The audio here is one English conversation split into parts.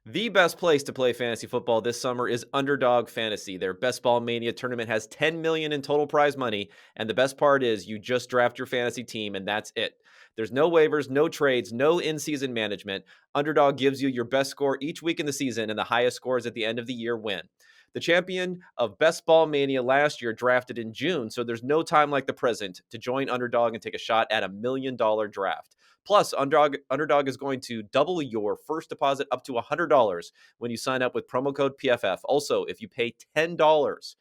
The best place to play fantasy football this summer is Underdog Fantasy. Their Best Ball Mania tournament has 10 million in total prize money, and the best part is you just draft your fantasy team and that's it. There's no waivers, no trades, no in-season management. Underdog gives you your best score each week in the season, and the highest scores at the end of the year win. The champion of Best Ball Mania last year drafted in June, so there's no time like the present to join Underdog and take a shot at $1 million draft. Plus, Underdog is going to double your first deposit up to $100 when you sign up with promo code PFF. Also, if you pay $10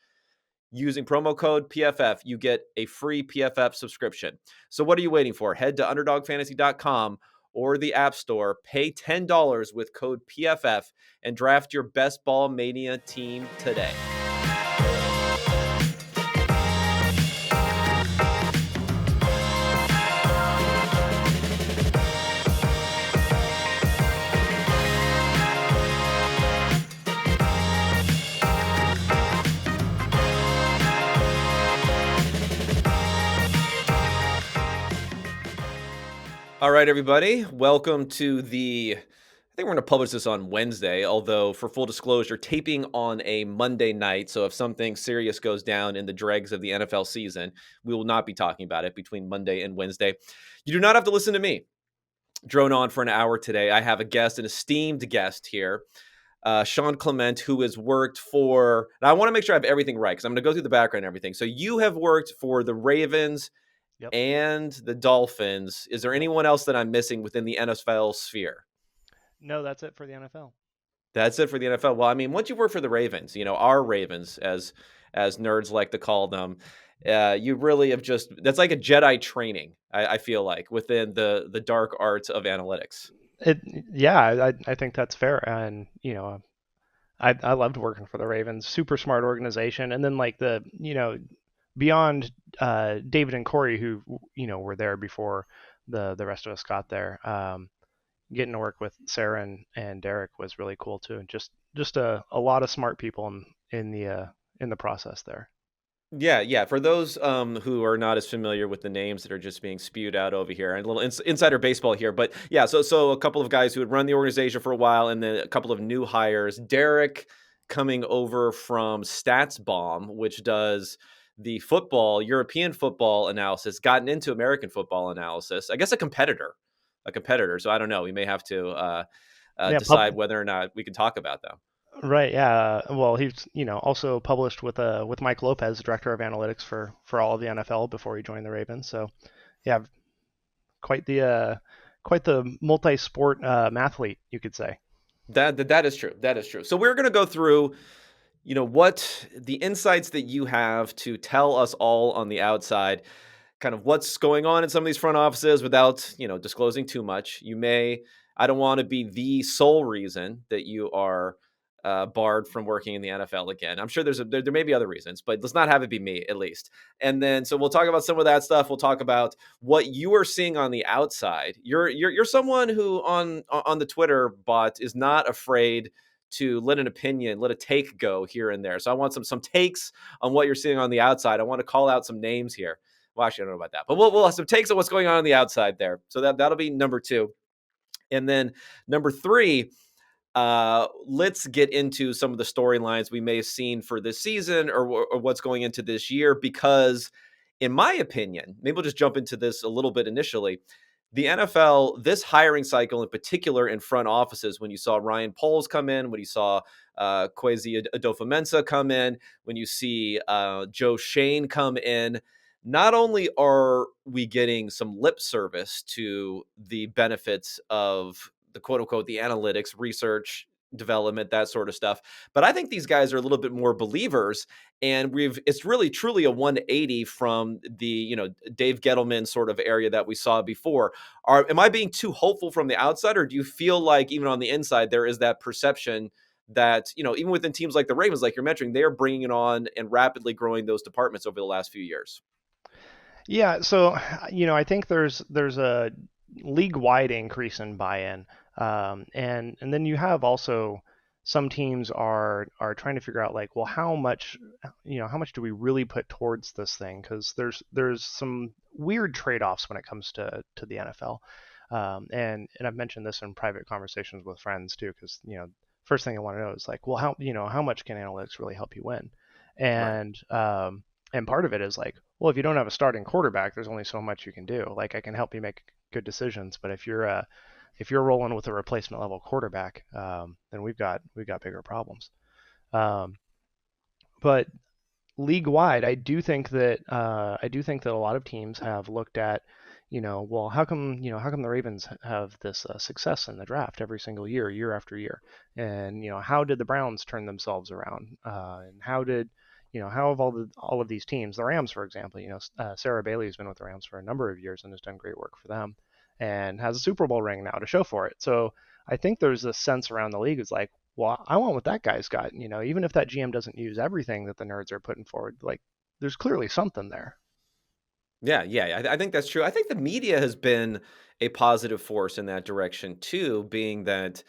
using promo code PFF, you get a free PFF subscription. So what are you waiting for? Head to underdogfantasy.com or the App Store, pay $10 with code PFF, and draft your Best Ball Mania team today. All right, everybody. Welcome to I think we're going to publish this on Wednesday, although for full disclosure, taping on a Monday night. So if something serious goes down in the dregs of the NFL season, we will not be talking about it between Monday and Wednesday. You do not have to listen to me drone on for an hour today. I have an esteemed guest here, Sean Clement, who has worked for, and I want to make sure I have everything right because I'm going to go through the background and everything. So you have worked for the Ravens Yep. and the Dolphins. Is there Yep. anyone else that I'm missing within the NFL sphere? No, that's it for the NFL. That's it for the NFL. Well, I mean, once you work for the Ravens, our Ravens, as nerds like to call them, you really have that's like a Jedi training. I feel like within the dark arts of analytics. I think that's fair. And, I loved working for the Ravens. Super smart organization. And then like beyond David and Corey, who, were there before the rest of us got there, getting to work with Sarah and Derek was really cool too. And just a lot of smart people in the process there. Yeah. For those who are not as familiar with the names that are just being spewed out over here, and a little insider baseball here, but yeah, so a couple of guys who had run the organization for a while, and then a couple of new hires. Derek coming over from StatsBomb, which does the European football analysis, gotten into American football analysis. I guess a competitor. So I don't know. We may have to Yeah, decide whether or not we can talk about them. right. Yeah. Well, he's also published with Mike Lopez, director of analytics for all of the NFL before he joined the Ravens. So yeah, quite the multi-sport mathlete, you could say. That is true. That is true. So we're going to go through, what the insights that you have to tell us all on the outside, kind of what's going on in some of these front offices without, disclosing too much. I don't want to be the sole reason that you are barred from working in the NFL again. I'm sure there may be other reasons, but let's not have it be me at least. And then so we'll talk about some of that stuff. We'll talk about what you are seeing on the outside. You're someone who on the Twitter bot is not afraid to let a take go here and there. So I want some takes on what you're seeing on the outside. I want to call out some names here. Well, actually, I don't know about that, but we'll have some takes on what's going on the outside there. So that'll be number two. And then number three, let's get into some of the storylines we may have seen for this season or what's going into this year, because in my opinion, maybe we'll just jump into this a little bit initially. The NFL, this hiring cycle in particular in front offices, when you saw Ryan Poles come in, when you saw Kwesi Adofo-Mensah come in, when you see Joe Shane come in, not only are we getting some lip service to the benefits of the quote unquote, the analytics, research, development, that sort of stuff, but I think these guys are a little bit more believers. And it's really truly a 180 from the, Dave Gettleman sort of area that we saw before. Am I being too hopeful from the outside, or do you feel like even on the inside, there is that perception that, even within teams like the Ravens, like you're mentioning, they are bringing it on and rapidly growing those departments over the last few years? Yeah. So I think there's a league-wide increase in buy-in, and then you have also some teams are trying to figure out like, well, how much do we really put towards this thing? Because there's some weird trade-offs when it comes to the NFL, and I've mentioned this in private conversations with friends too, because first thing I want to know is like, well, how much can analytics really help you win? Right. And part of it is like, well, if you don't have a starting quarterback, there's only so much you can do. Like I can help you make good decisions, but if you're rolling with a replacement level quarterback, then we've got bigger problems. Um, but league wide, I do think that a lot of teams have looked at, well, how come the Ravens have this success in the draft every single year, year after year, and how did the Browns turn themselves around, and how have all of these teams, the Rams, for example, Sarah Bailey has been with the Rams for a number of years and has done great work for them, and has a Super Bowl ring now to show for it. So I think there's a sense around the league is like, well, I want what that guy's got. Even if that GM doesn't use everything that the nerds are putting forward, like there's clearly something there. Yeah, yeah, I think that's true. I think the media has been a positive force in that direction too, being that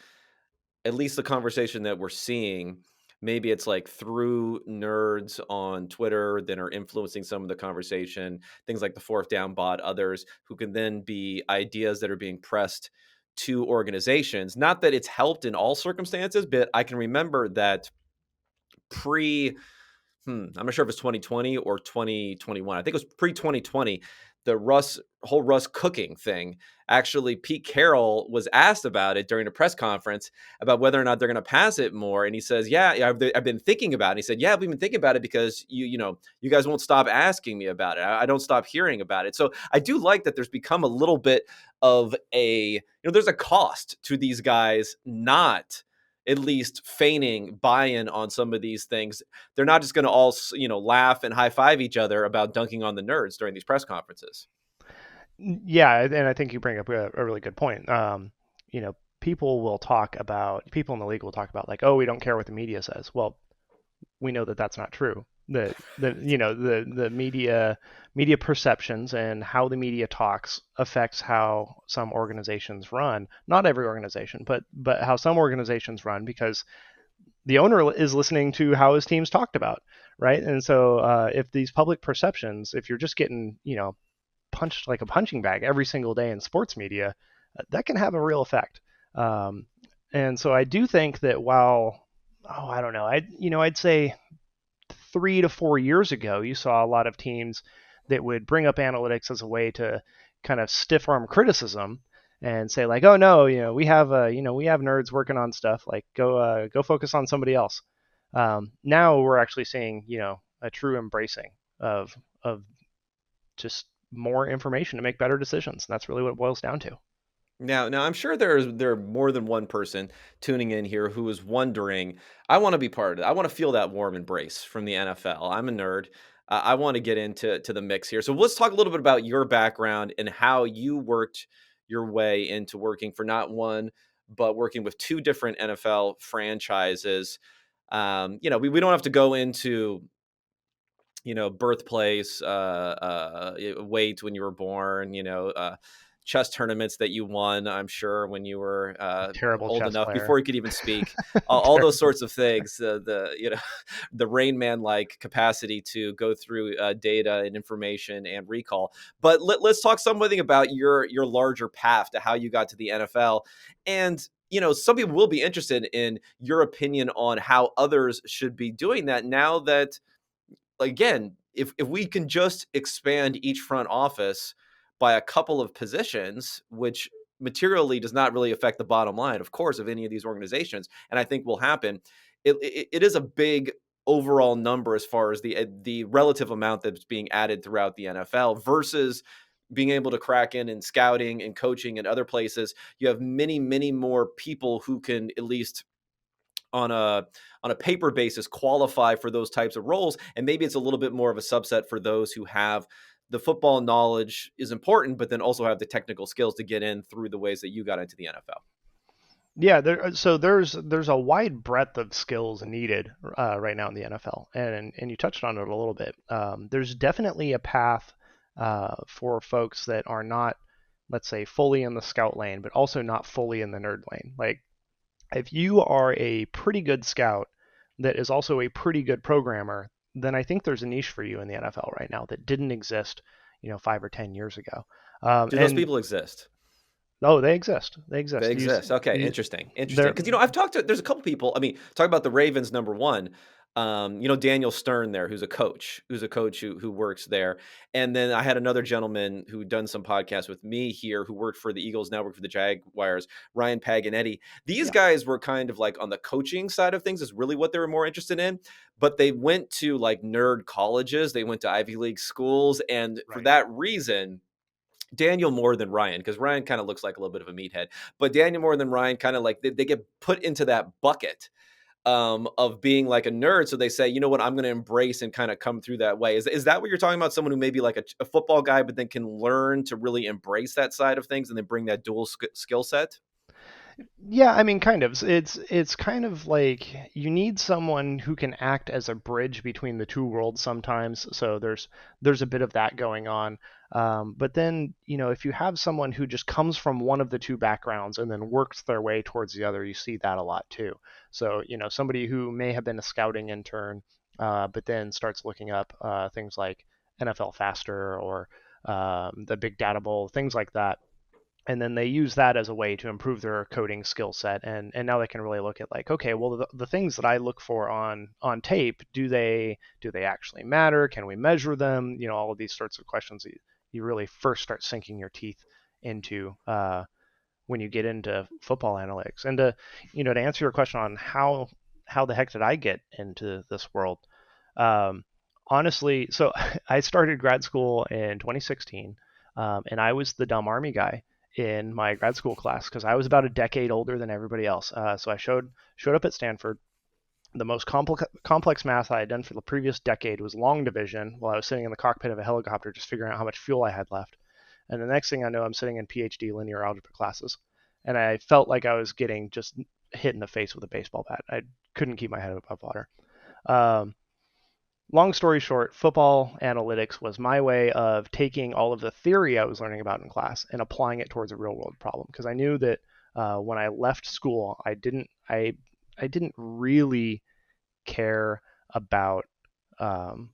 at least the conversation that we're seeing, maybe it's like through nerds on Twitter that are influencing some of the conversation, things like the fourth down bot, others who can then be ideas that are being pressed to organizations. Not that it's helped in all circumstances, but I can remember that pre I'm not sure if it's 2020 or 2021. I think it was pre-2020. The whole Russ cooking thing. Actually, Pete Carroll was asked about it during a press conference about whether or not they're going to pass it more, and he says, "Yeah, I've been thinking about it." And he said, "Yeah, we've been thinking about it because you guys won't stop asking me about it. I don't stop hearing about it." So I do like that. There's become a little bit of there's a cost to these guys not at least feigning buy-in on some of these things. They're not just going to all laugh and high five each other about dunking on the nerds during these press conferences. Yeah, and I think you bring up a really good point. People in the league will talk about like, oh, we don't care what the media says. Well, we know that that's not true. The media perceptions and how the media talks affects how some organizations run. Not every organization, but how some organizations run because the owner is listening to how his team's talked about, right? And so if these public perceptions, if you're just getting punched like a punching bag every single day in sports media, that can have a real effect. Um, and so I do think that while, oh, I don't know, I'd say 3 to 4 years ago, you saw a lot of teams that would bring up analytics as a way to kind of stiff arm criticism and say like, oh no, we have nerds working on stuff. Like go focus on somebody else. Now we're actually seeing a true embracing of just more information to make better decisions. And that's really what it boils down to. Now, I'm sure there are more than one person tuning in here who is wondering, I want to be part of it. I want to feel that warm embrace from the NFL. I'm a nerd. I want to get into the mix here. So let's talk a little bit about your background and how you worked your way into working for not one, but working with two different NFL franchises. We don't have to go into birthplace, weight when you were born, chess tournaments that you won, I'm sure, when you were Terrible old chess enough player. before you could even speak, all those sorts of things, the Rain Man like capacity to go through data and information and recall. But let's talk something about your larger path to how you got to the NFL. And some people will be interested in your opinion on how others should be doing that now that, again, if we can just expand each front office by a couple of positions, which materially does not really affect the bottom line, of course, of any of these organizations, and I think will happen, it is a big overall number as far as the relative amount that's being added throughout the NFL versus being able to crack in scouting and coaching and other places. You have many, many more people who can at least on a paper basis qualify for those types of roles, and maybe it's a little bit more of a subset for those who have the football knowledge is important, but then also have the technical skills to get in through the ways that you got into the NFL. Yeah, there's a wide breadth of skills needed right now in the NFL, and you touched on it a little bit. There's definitely a path for folks that are not, let's say, fully in the scout lane, but also not fully in the nerd lane. Like if you are a pretty good scout that is also a pretty good programmer, then I think there's a niche for you in the NFL right now that didn't exist, 5 or 10 years ago. Do those And people exist? Oh, they exist. They They exist. exist. Okay, You interesting, interesting. they're Because I've talked to there's a couple people. I mean, talk about the Ravens. Number one, Daniel Stern there, who's a coach who works there. And then I had another gentleman who done some podcasts with me here, who worked for the Eagles, now work for the Jaguars, Ryan Paganetti. These yeah, guys were kind of like on the coaching side of things is really what they were more interested in. But they went to like nerd colleges, they went to Ivy League schools, and for right. that reason Daniel more than Ryan, because Ryan kind of looks like a little bit of a meathead, but Daniel more than Ryan kind of like they get put into that bucket of being like a nerd. So they say, you know what, I'm going to embrace and kind of come through that way. Is that what you're talking about? Someone who may be like a football guy, but then can learn to really embrace that side of things and then bring that dual skill set? Yeah, I mean, kind of. It's kind of like you need someone who can act as a bridge between the two worlds sometimes. So there's a bit of that going on. But then, if you have someone who just comes from one of the two backgrounds and then works their way towards the other, you see that a lot too. So, somebody who may have been a scouting intern, but then starts looking up things like NFL Faster or the Big Data Bowl, things like that, and then they use that as a way to improve their coding skill set, and now they can really look at like, okay, well, the things that I look for on tape, do they actually matter? Can we measure them? All of these sorts of questions that you really first start sinking your teeth into when you get into football analytics. And to answer your question on how the heck did I get into this world, um, honestly, so I started grad school in 2016, and I was the dumb army guy in my grad school class because I was about a decade older than everybody else. So I showed up at Stanford. The most complex math I had done for the previous decade was long division while I was sitting in the cockpit of a helicopter just figuring out how much fuel I had left. And the next thing I know, I'm sitting in PhD linear algebra classes. And I felt like I was getting just hit in the face with a baseball bat. I couldn't keep my head above water. Um, Long story short, football analytics was my way of taking all of the theory I was learning about in class and applying it towards a real world problem. Because I knew that when I left school, I didn't really care about um,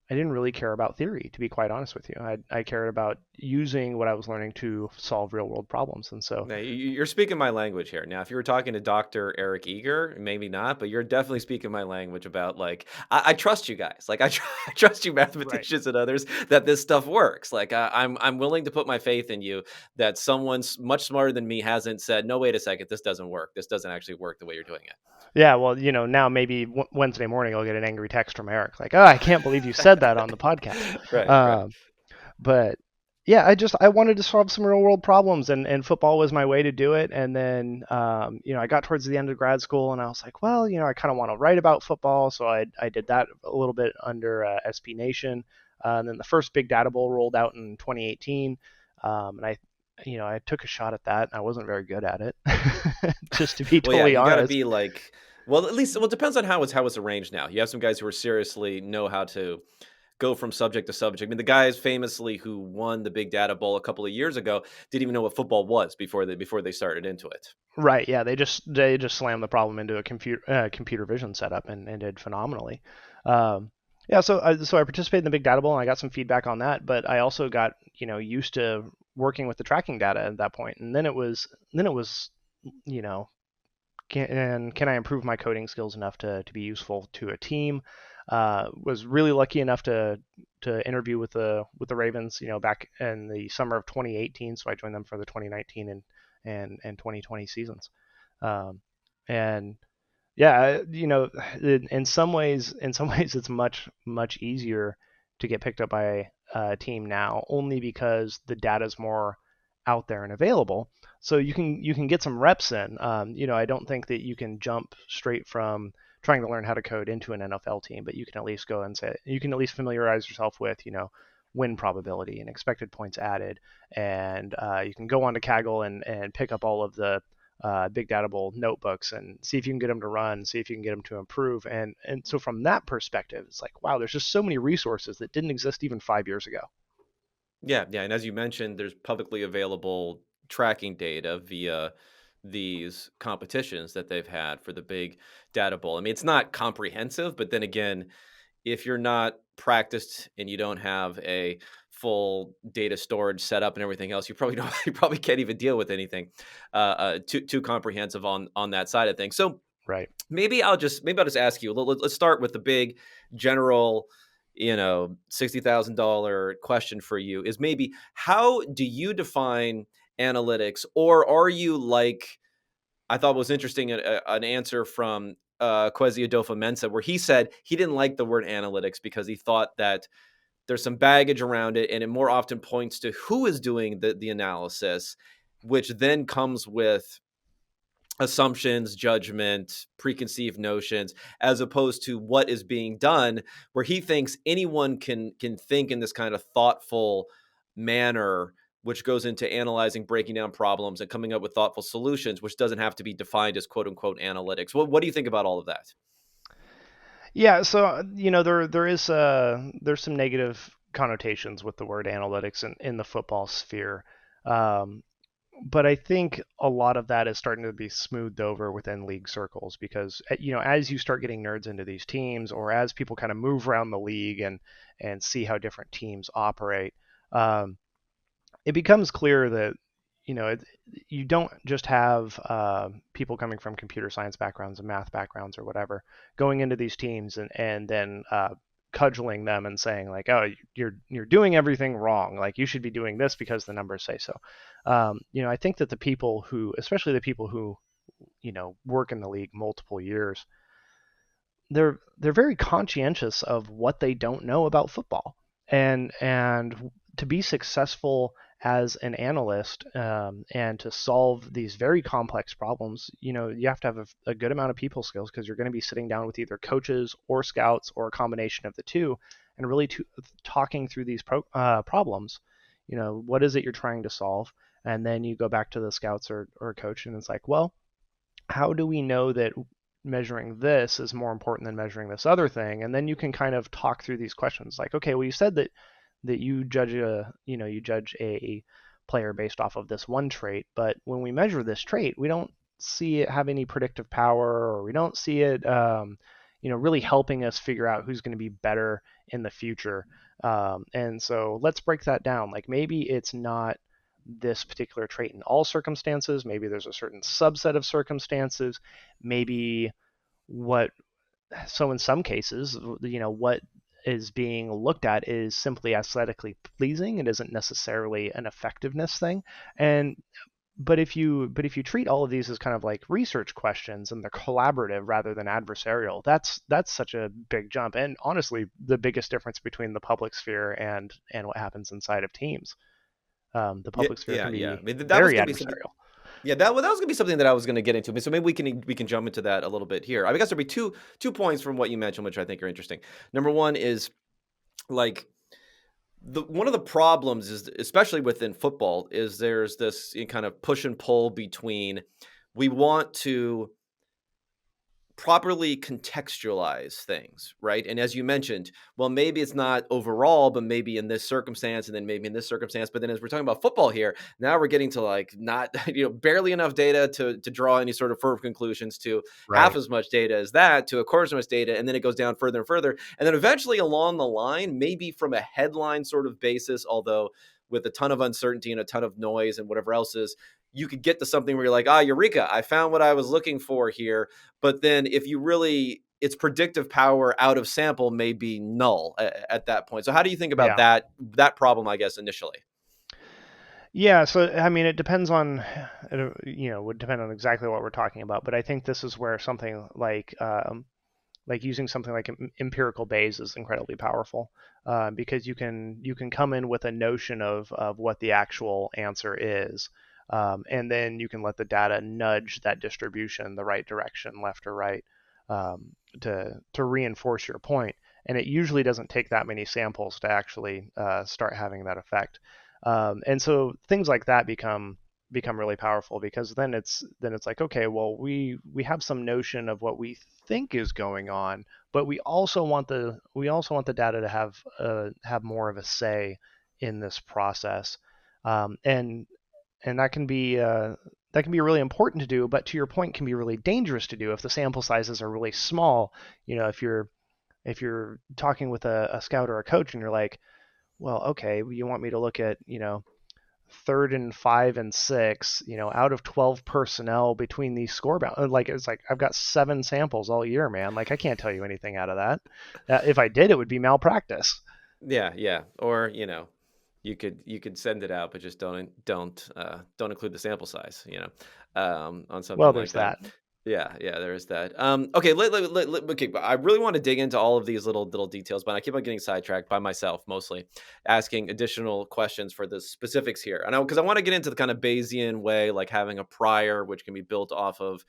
I didn't really care about theory, to be quite honest with you. I cared about using what I was learning to solve real world problems. And so, Now, you're speaking my language here. Now, if you were talking to Dr. Eric Eager, maybe not, but you're definitely speaking my language about like I trust you guys. Like I trust you right. mathematicians and others that this stuff works. Like I'm willing to put my faith in you that someone much smarter than me hasn't said, no, wait a second, this doesn't work. This doesn't actually work the way you're doing Yeah, well, now maybe Wednesday morning I'll get an angry text from Eric like, "Oh, I can't believe you said that on the podcast." it. Right, right. Um, but yeah, I wanted to solve some real world problems, and football was my way to do it. And then I got towards the end of grad school, and I was like, well, I kind of want to write about football, so I did that a little bit under SB Nation. And then the first Big Data Bowl rolled out in 2018, and I took a shot at that. I wasn't very good at it, just to be Well, yeah, totally you got to honest. be like, well, at least, well, it depends on how it's arranged now. You have some guys who are seriously know how to go from subject to subject. I mean, the guys famously who won the Big Data Bowl a couple of years ago didn't even know what football was before they started into it. Right. Yeah. They just slammed the problem into a computer vision setup and did phenomenally. Yeah. So I participated in the Big Data Bowl and I got some feedback on that, but I also got used to working with the tracking data at that point, and then it was you know can I improve my coding skills enough to be useful to a team? Was really lucky enough to interview with the Ravens, back in the summer of 2018. So I joined them for the 2019 and 2020 seasons. Um, and yeah, in some ways, it's much easier to get picked up by a team now, only because the data is more out there and available. So you can get some reps in. I don't think that you can jump straight from trying to learn how to code into an NFL team, but you can at least go and say you can at least familiarize yourself with win probability and expected points added, and you can go on to Kaggle and pick up all of the Big Data Bowl notebooks and see if you can get them to run, see if you can get them to improve. And so from that perspective, it's like, wow, there's just so many resources that didn't exist even 5 years ago. Yeah, yeah, and as you mentioned, there's publicly available tracking data via these competitions that they've had for the Big Data Bowl. I mean, it's not comprehensive, but then again, if you're not practiced and you don't have a full data storage setup and everything else, you probably don't, you probably can't even deal with anything too comprehensive on that side of things. So Right. maybe I'll just ask you. Let's start with the big general, $60,000 question for you is maybe how do you define analytics, or are you like I thought was interesting an answer from Kwesi Adolfo-Mensah where he said he didn't like the word analytics because he thought that there's some baggage around it and it more often points to who is doing the analysis, which then comes with assumptions, judgment, preconceived notions, as opposed to what is being done, where he thinks anyone can think in this kind of thoughtful manner, which goes into analyzing, breaking down problems, and coming up with thoughtful solutions, which doesn't have to be defined as quote unquote analytics. What do you think about all of that? Yeah, so there's some negative connotations with the word analytics in the football sphere. Um, but I think a lot of that is starting to be smoothed over within league circles because as you start getting nerds into these teams, or as people kind of move around the league and see how different teams operate, um, it becomes clear that you don't just have people coming from computer science backgrounds and math backgrounds or whatever going into these teams and then cudgeling them and saying like, oh, you're doing everything wrong, like you should be doing this because the numbers say so. I think that the people who, especially the people who work in the league multiple years, they're very conscientious of what they don't know about football, and to be successful as an analyst, and to solve these very complex problems, you have to have a good amount of people skills because you're going to be sitting down with either coaches or scouts or a combination of the two, and really talking through these problems. What is it you're trying to solve? And then you go back to the scouts or coach, and it's like, well, how do we know that measuring this is more important than measuring this other thing? And then you can kind of talk through these questions like, okay, well, you said that you judge a player based off of this one trait, but when we measure this trait, we don't see it have any predictive power, or we don't see it really helping us figure out who's going to be better in the future. And so let's break that down. Like maybe it's not this particular trait in all circumstances. Maybe there's a certain subset of circumstances. Maybe what so in some cases, what is being looked at is simply aesthetically pleasing. It isn't necessarily an effectiveness thing. And but if you treat all of these as kind of like research questions and they're collaborative rather than adversarial, that's such a big jump. And honestly, the biggest difference between the public sphere and what happens inside of teams. The Yeah, public sphere yeah, can yeah. be I mean, that was very going to be something. adversarial. Yeah, that was gonna be something that I was gonna get into. So maybe we can jump into that a little bit here. I guess there'll be two points from what you mentioned, which I think are interesting. Number one is like the one of the problems is, especially within football, is there's this kind of push and pull between we want to properly contextualize things, right? And as you mentioned, well, maybe it's not overall, but maybe in this circumstance, and then maybe in this circumstance. But then, as we're talking about football here, now we're getting to like not, barely enough data to draw any sort of firm conclusions, to half Right. as much data as that, to a quarter as much data, and then it goes down further and further, and then eventually along the line, maybe from a headline sort of basis, although with a ton of uncertainty and a ton of noise and whatever else is, you could get to something where you're like, ah, eureka, I found what I was looking for here. But then if you really, its predictive power out of sample may be null at that point. So how do you think about Yeah. that problem, I guess, initially? Yeah, so I mean, it depends on, would depend on exactly what we're talking about. But I think this is where something like using something like empirical Bayes is incredibly powerful, because you can come in with a notion of what the actual answer is, and then you can let the data nudge that distribution the right direction, left or right, to reinforce your point. And it usually doesn't take that many samples to actually start having that effect. And so things like that become really powerful, because then it's like, okay, well, we have some notion of what we think is going on, but we also want the data to have more of a say in this process. And that can be really important to do, but to your point, can be really dangerous to do if the sample sizes are really small. If you're talking with a scout or a coach and you're like, well, okay, you want me to look at, third and 5 and 6, out of 12 personnel between these score bound. Like, it's like I've got 7 samples all year, man. Like, I can't tell you anything out of that. If I did, it would be malpractice. Yeah, yeah. Or, you could send it out, but just don't include the sample size, on Well, something like there's that. that. Yeah, yeah, there is that. Okay, okay, but I really want to dig into all of these little details, but I keep on getting sidetracked by myself, mostly asking additional questions for the specifics here. I know because I want to get into the kind of Bayesian way, like having a prior, which can be built off of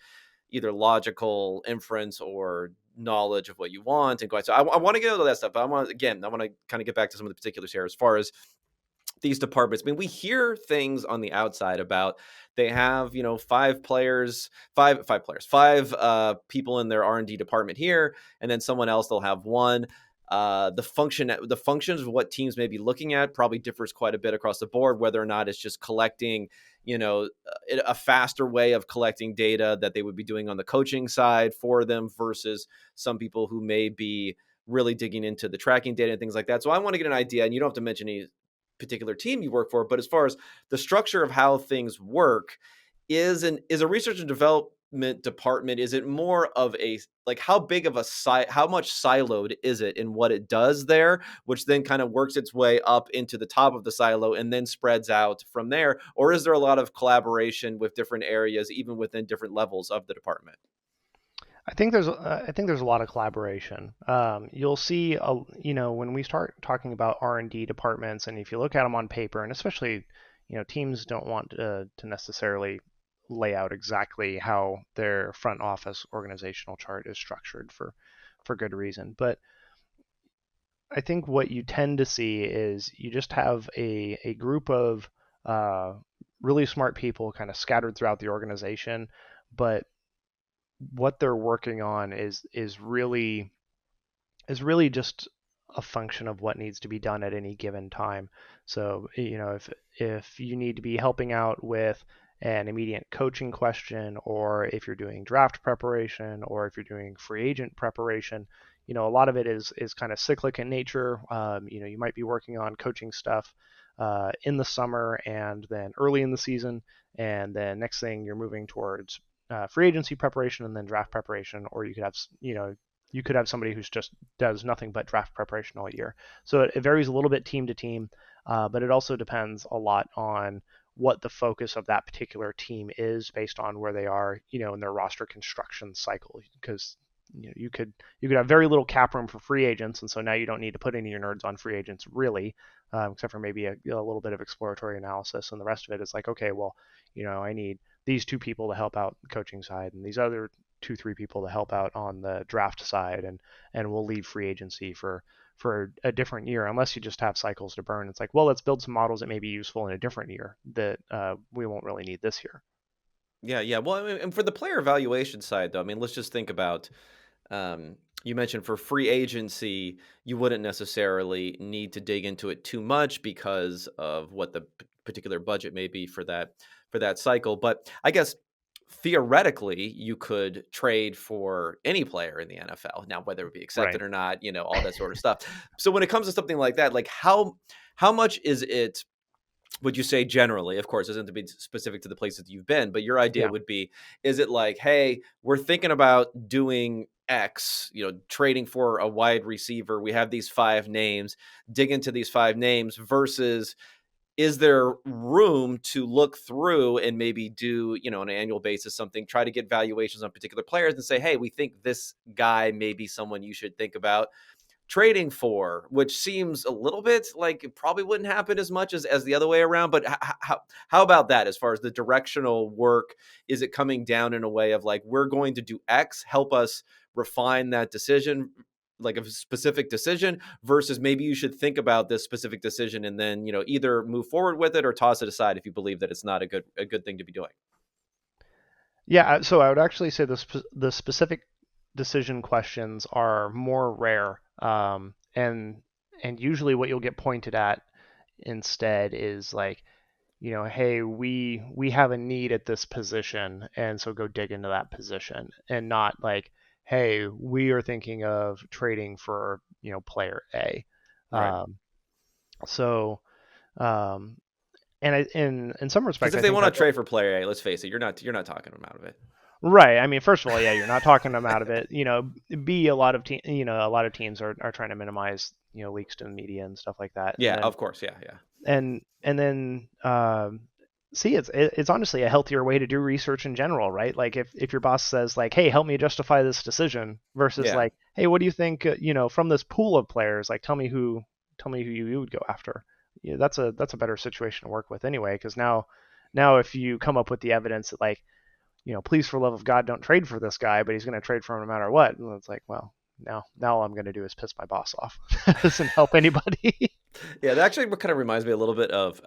either logical inference or knowledge of what you want and go. So I want to get into that stuff. But I want to kind of get back to some of the particulars here as far as these departments. I mean, we hear things on the outside about they have, five people in their R&D department here, and then someone else they'll have one. The functions of what teams may be looking at probably differs quite a bit across the board, whether or not it's just collecting, a faster way of collecting data that they would be doing on the coaching side for them versus some people who may be really digging into the tracking data and things like that. So I want to get an idea, and you don't have to mention any particular team you work for, but as far as the structure of how things work, is a research and development department, is it more of a, like, how big of a how much siloed is it in what it does there, which then kind of works its way up into the top of the silo and then spreads out from there, or is there a lot of collaboration with different areas even within different levels of the department? I think there's a lot of collaboration. You'll see, when we start talking about R&D departments, and if you look at them on paper, and especially, teams don't want to necessarily lay out exactly how their front office organizational chart is structured for good reason. But I think what you tend to see is you just have a group of uh, really smart people kind of scattered throughout the organization, but what they're working on is really just a function of what needs to be done at any given time. So, if you need to be helping out with an immediate coaching question, or if you're doing draft preparation, or if you're doing free agent preparation, a lot of it is kind of cyclic in nature. You might be working on coaching stuff in the summer and then early in the season, and then next thing you're moving towards free agency preparation and then draft preparation, or you could have somebody who's just does nothing but draft preparation all year. So it varies a little bit team to team, but it also depends a lot on what the focus of that particular team is based on where they are, in their roster construction cycle. Because you could have very little cap room for free agents, and so now you don't need to put any of your nerds on free agents really, except for maybe a little bit of exploratory analysis, and the rest of it is like, okay, well, I need these 2 people to help out the coaching side, and these other 2, 3 people to help out on the draft side, and we'll leave free agency for a different year, unless you just have cycles to burn. It's like, well, let's build some models that may be useful in a different year that we won't really need this year. Yeah, yeah. Well, I mean, and for the player evaluation side, though, I mean, let's just think about. You mentioned for free agency, you wouldn't necessarily need to dig into it too much because of what the particular budget may be for that cycle. But I guess theoretically, you could trade for any player in the NFL now, whether it be accepted Right. or not, all that sort of stuff. So when it comes to something like that, like how much is it, would you say, generally, of course, isn't to be specific to the places that you've been, but your idea Yeah. would be, is it like, hey, we're thinking about doing X, trading for a wide receiver, we have these 5 names, dig into these 5 names, versus is there room to look through and maybe do, on an annual basis, something, try to get valuations on particular players and say, hey, we think this guy may be someone you should think about trading for, which seems a little bit like it probably wouldn't happen as much as the other way around. But how about that as far as the directional work? Is it coming down in a way of like, we're going to do X, help us refine that decision, like a specific decision, versus maybe you should think about this specific decision and then, either move forward with it or toss it aside if you believe that it's not a good thing to be doing. Yeah, so I would actually say the specific decision questions are more rare, and usually what you'll get pointed at instead is like, hey, we have a need at this position, and so go dig into that position, and not like, hey, we are thinking of trading for player A. Right. Um, So, um, and in some Because respects, if I they think want to that's trade for player A, let's face it, you're not talking them out of it. right. I mean, first of all, yeah, you're not talking them out of it. B, a lot of teams are trying to minimize leaks to the media and stuff like that, Yeah, of course. Yeah, yeah, and then see, it's honestly a healthier way to do research in general, right? Like if your boss says like, hey, help me justify this decision, versus yeah. like, hey, what do you think, from this pool of players, like tell me who you would go after. Yeah, that's a better situation to work with anyway, because now if you come up with the evidence that like, please for love of God don't trade for this guy, but he's going to trade for him no matter what, and it's like, well, now all I'm going to do is piss my boss off. That doesn't help anybody. Yeah, that actually kind of reminds me a little bit of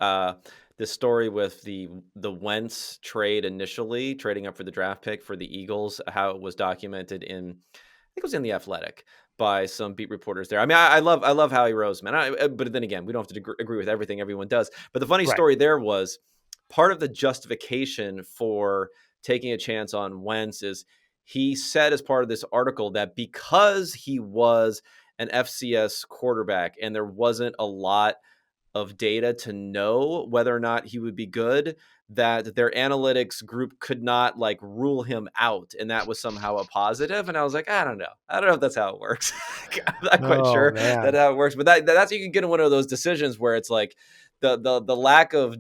this story with the Wentz trade initially, trading up for the draft pick for the Eagles, how it was documented in, I think it was in the Athletic by some beat reporters there. I mean, I love Howie Roseman, but then again, we don't have to agree with everything everyone does. But the funny Right. story there was part of the justification for taking a chance on Wentz is he said as part of this article that because he was an FCS quarterback and there wasn't a lot of data to know whether or not he would be good, that their analytics group could not like rule him out, and that was somehow a positive. And I was like, I don't know if that's how it works. I'm not quite Oh sure that man. how it works, but that's, you can get in one of those decisions where it's like the lack of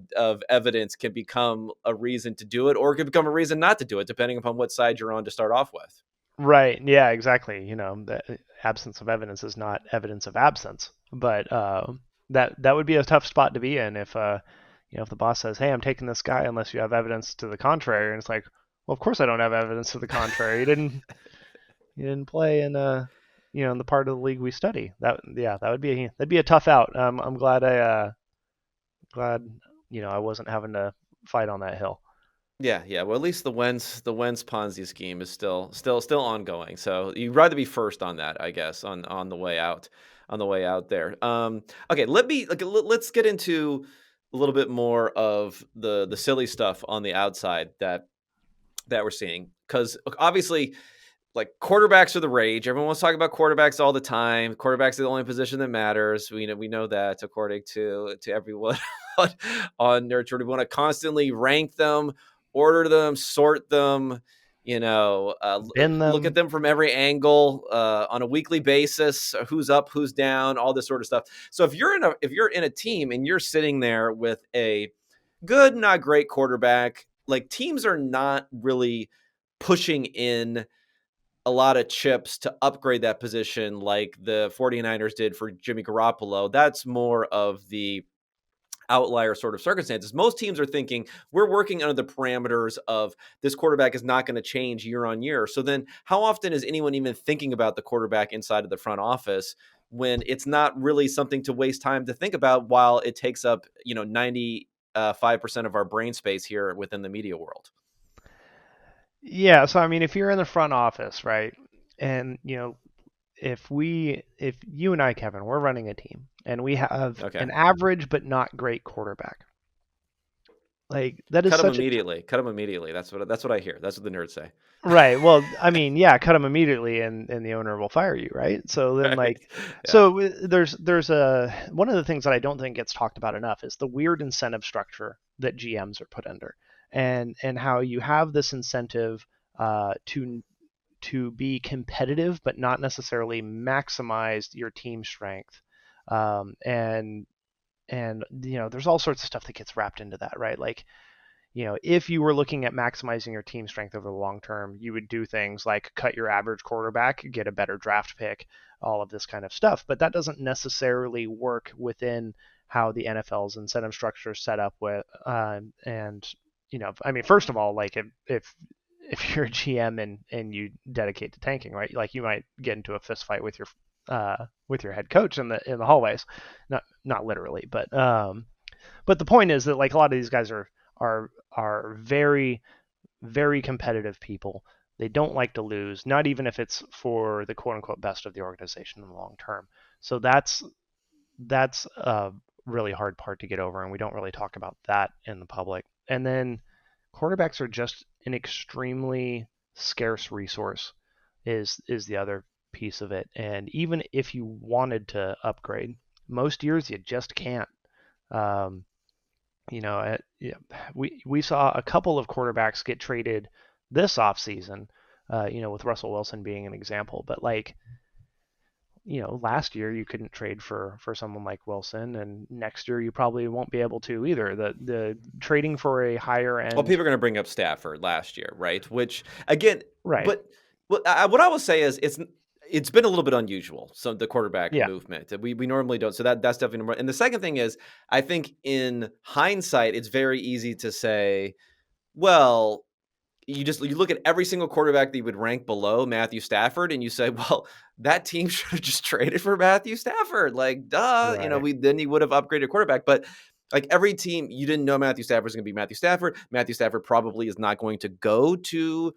evidence can become a reason to do it, or it can become a reason not to do it, depending upon what side you're on to start off with. Right. Yeah, exactly. The absence of evidence is not evidence of absence. But that would be a tough spot to be in if the boss says, "Hey, I'm taking this guy unless you have evidence to the contrary." And it's like, "Well, of course I don't have evidence to the contrary. You didn't play in the part of the league we study." That'd be a tough out. I'm glad I wasn't having to fight on that hill. Yeah, yeah. Well, at least the Wentz Ponzi scheme is still ongoing. So you'd rather be first on that, I guess, on the way out there. Okay, let's get into a little bit more of the silly stuff on the outside that we're seeing, because obviously, like, quarterbacks are the rage. Everyone wants to talk about quarterbacks all the time. Quarterbacks are the only position that matters. We know that, according to everyone on Nurture. We want to constantly rank them, order them, sort them. Bin Look at them. them from every angle on a weekly basis. Who's up, who's down, all this sort of stuff. So if you're in a team and you're sitting there with a good, not great quarterback, like, teams are not really pushing in a lot of chips to upgrade that position like the 49ers did for Jimmy Garoppolo. That's more of the outlier sort of circumstances. Most teams are thinking we're working under the parameters of this quarterback is not going to change year on year. So then how often is anyone even thinking about the quarterback inside of the front office when it's not really something to waste time to think about, while it takes up, 95% of our brain space here within the media world? Yeah, so I mean, if you're in the front office, right, and if you and I, Kevin, we're running a team and we have Okay. an average but not great quarterback, like that is Cut them such a immediately. Cut them immediately. That's what I hear. That's what the nerds say. right. Well, I mean, yeah, cut him immediately, and the owner will fire you, right? So then, Right. like, Yeah. there's a one of the things that I don't think gets talked about enough is the weird incentive structure that GMs are put under, and how you have this incentive to be competitive, but not necessarily maximize your team strength. And there's all sorts of stuff that gets wrapped into that, right? Like, if you were looking at maximizing your team strength over the long term, you would do things like cut your average quarterback, get a better draft pick, all of this kind of stuff. But that doesn't necessarily work within how the NFL's incentive structure is set up with. And I mean, first of all, like if you're a GM and you dedicate to tanking, right? Like you might get into a fist fight with your head coach in the hallways, not literally, but the point is that like a lot of these guys are very very competitive people. They don't like to lose, not even if it's for the quote unquote best of the organization in the long term. So that's a really hard part to get over, and we don't really talk about that in the public. And then quarterbacks are just an extremely scarce resource is the other piece of it. And even if you wanted to upgrade, Most years you just can't. Um, yeah, we saw a couple of quarterbacks get traded this offseason, with Russell Wilson being an example. But like, last year you couldn't trade for someone like Wilson, and next year you probably won't be able to either. The trading for a higher Well, end, people are going to bring up Stafford last year, right? Which again, right? but what I will say is it's been a little bit unusual. So the quarterback Yeah, movement that we normally don't. So that's definitely number one. And the second thing is, I think in hindsight, it's very easy to say, well, you look at every single quarterback that you would rank below Matthew Stafford, and you say, well, that team should have just traded for Matthew Stafford. Like, duh, right, we then he would have upgraded quarterback. But like every team, you didn't know Matthew Stafford was going to be Matthew Stafford. Matthew Stafford probably is not going to go to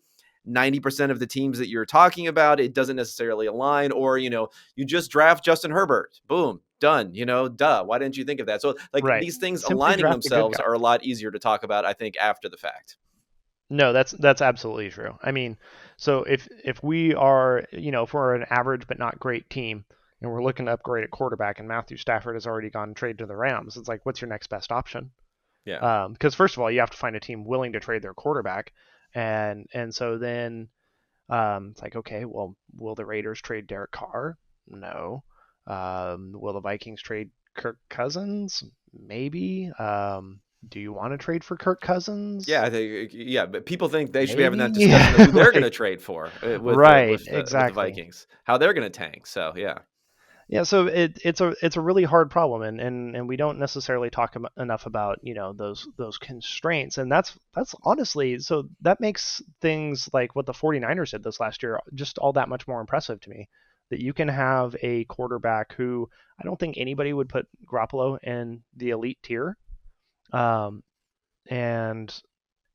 90% of the teams that you're talking about. It doesn't necessarily align, or you just draft Justin Herbert. Boom, done. Duh. Why didn't you think of that? So like right. these things Simply aligning draft a good themselves guy. are a lot easier to talk about, I think, after the fact. No, that's absolutely true. I mean, so if we are, if we're an average but not great team and we're looking to upgrade at quarterback and Matthew Stafford has already gone trade to the Rams, it's like, what's your next best option? Yeah. Because first of all, you have to find a team willing to trade their quarterback, and so then it's like, okay, well, will the Raiders trade Derek Carr? No. Will the Vikings trade Kirk Cousins? Maybe. Do you want to trade for Kirk Cousins? Yeah, yeah, but people think they should be having that Maybe. discussion of who they're going Like, to trade for right, with the exactly. Vikings, how they're going to tank. So yeah, Yeah, so it's a really hard problem, and we don't necessarily talk enough about those constraints, and that's honestly, so that makes things like what the 49ers did this last year just all that much more impressive to me. That you can have a quarterback who I don't think anybody would put Garoppolo in the elite tier, um, and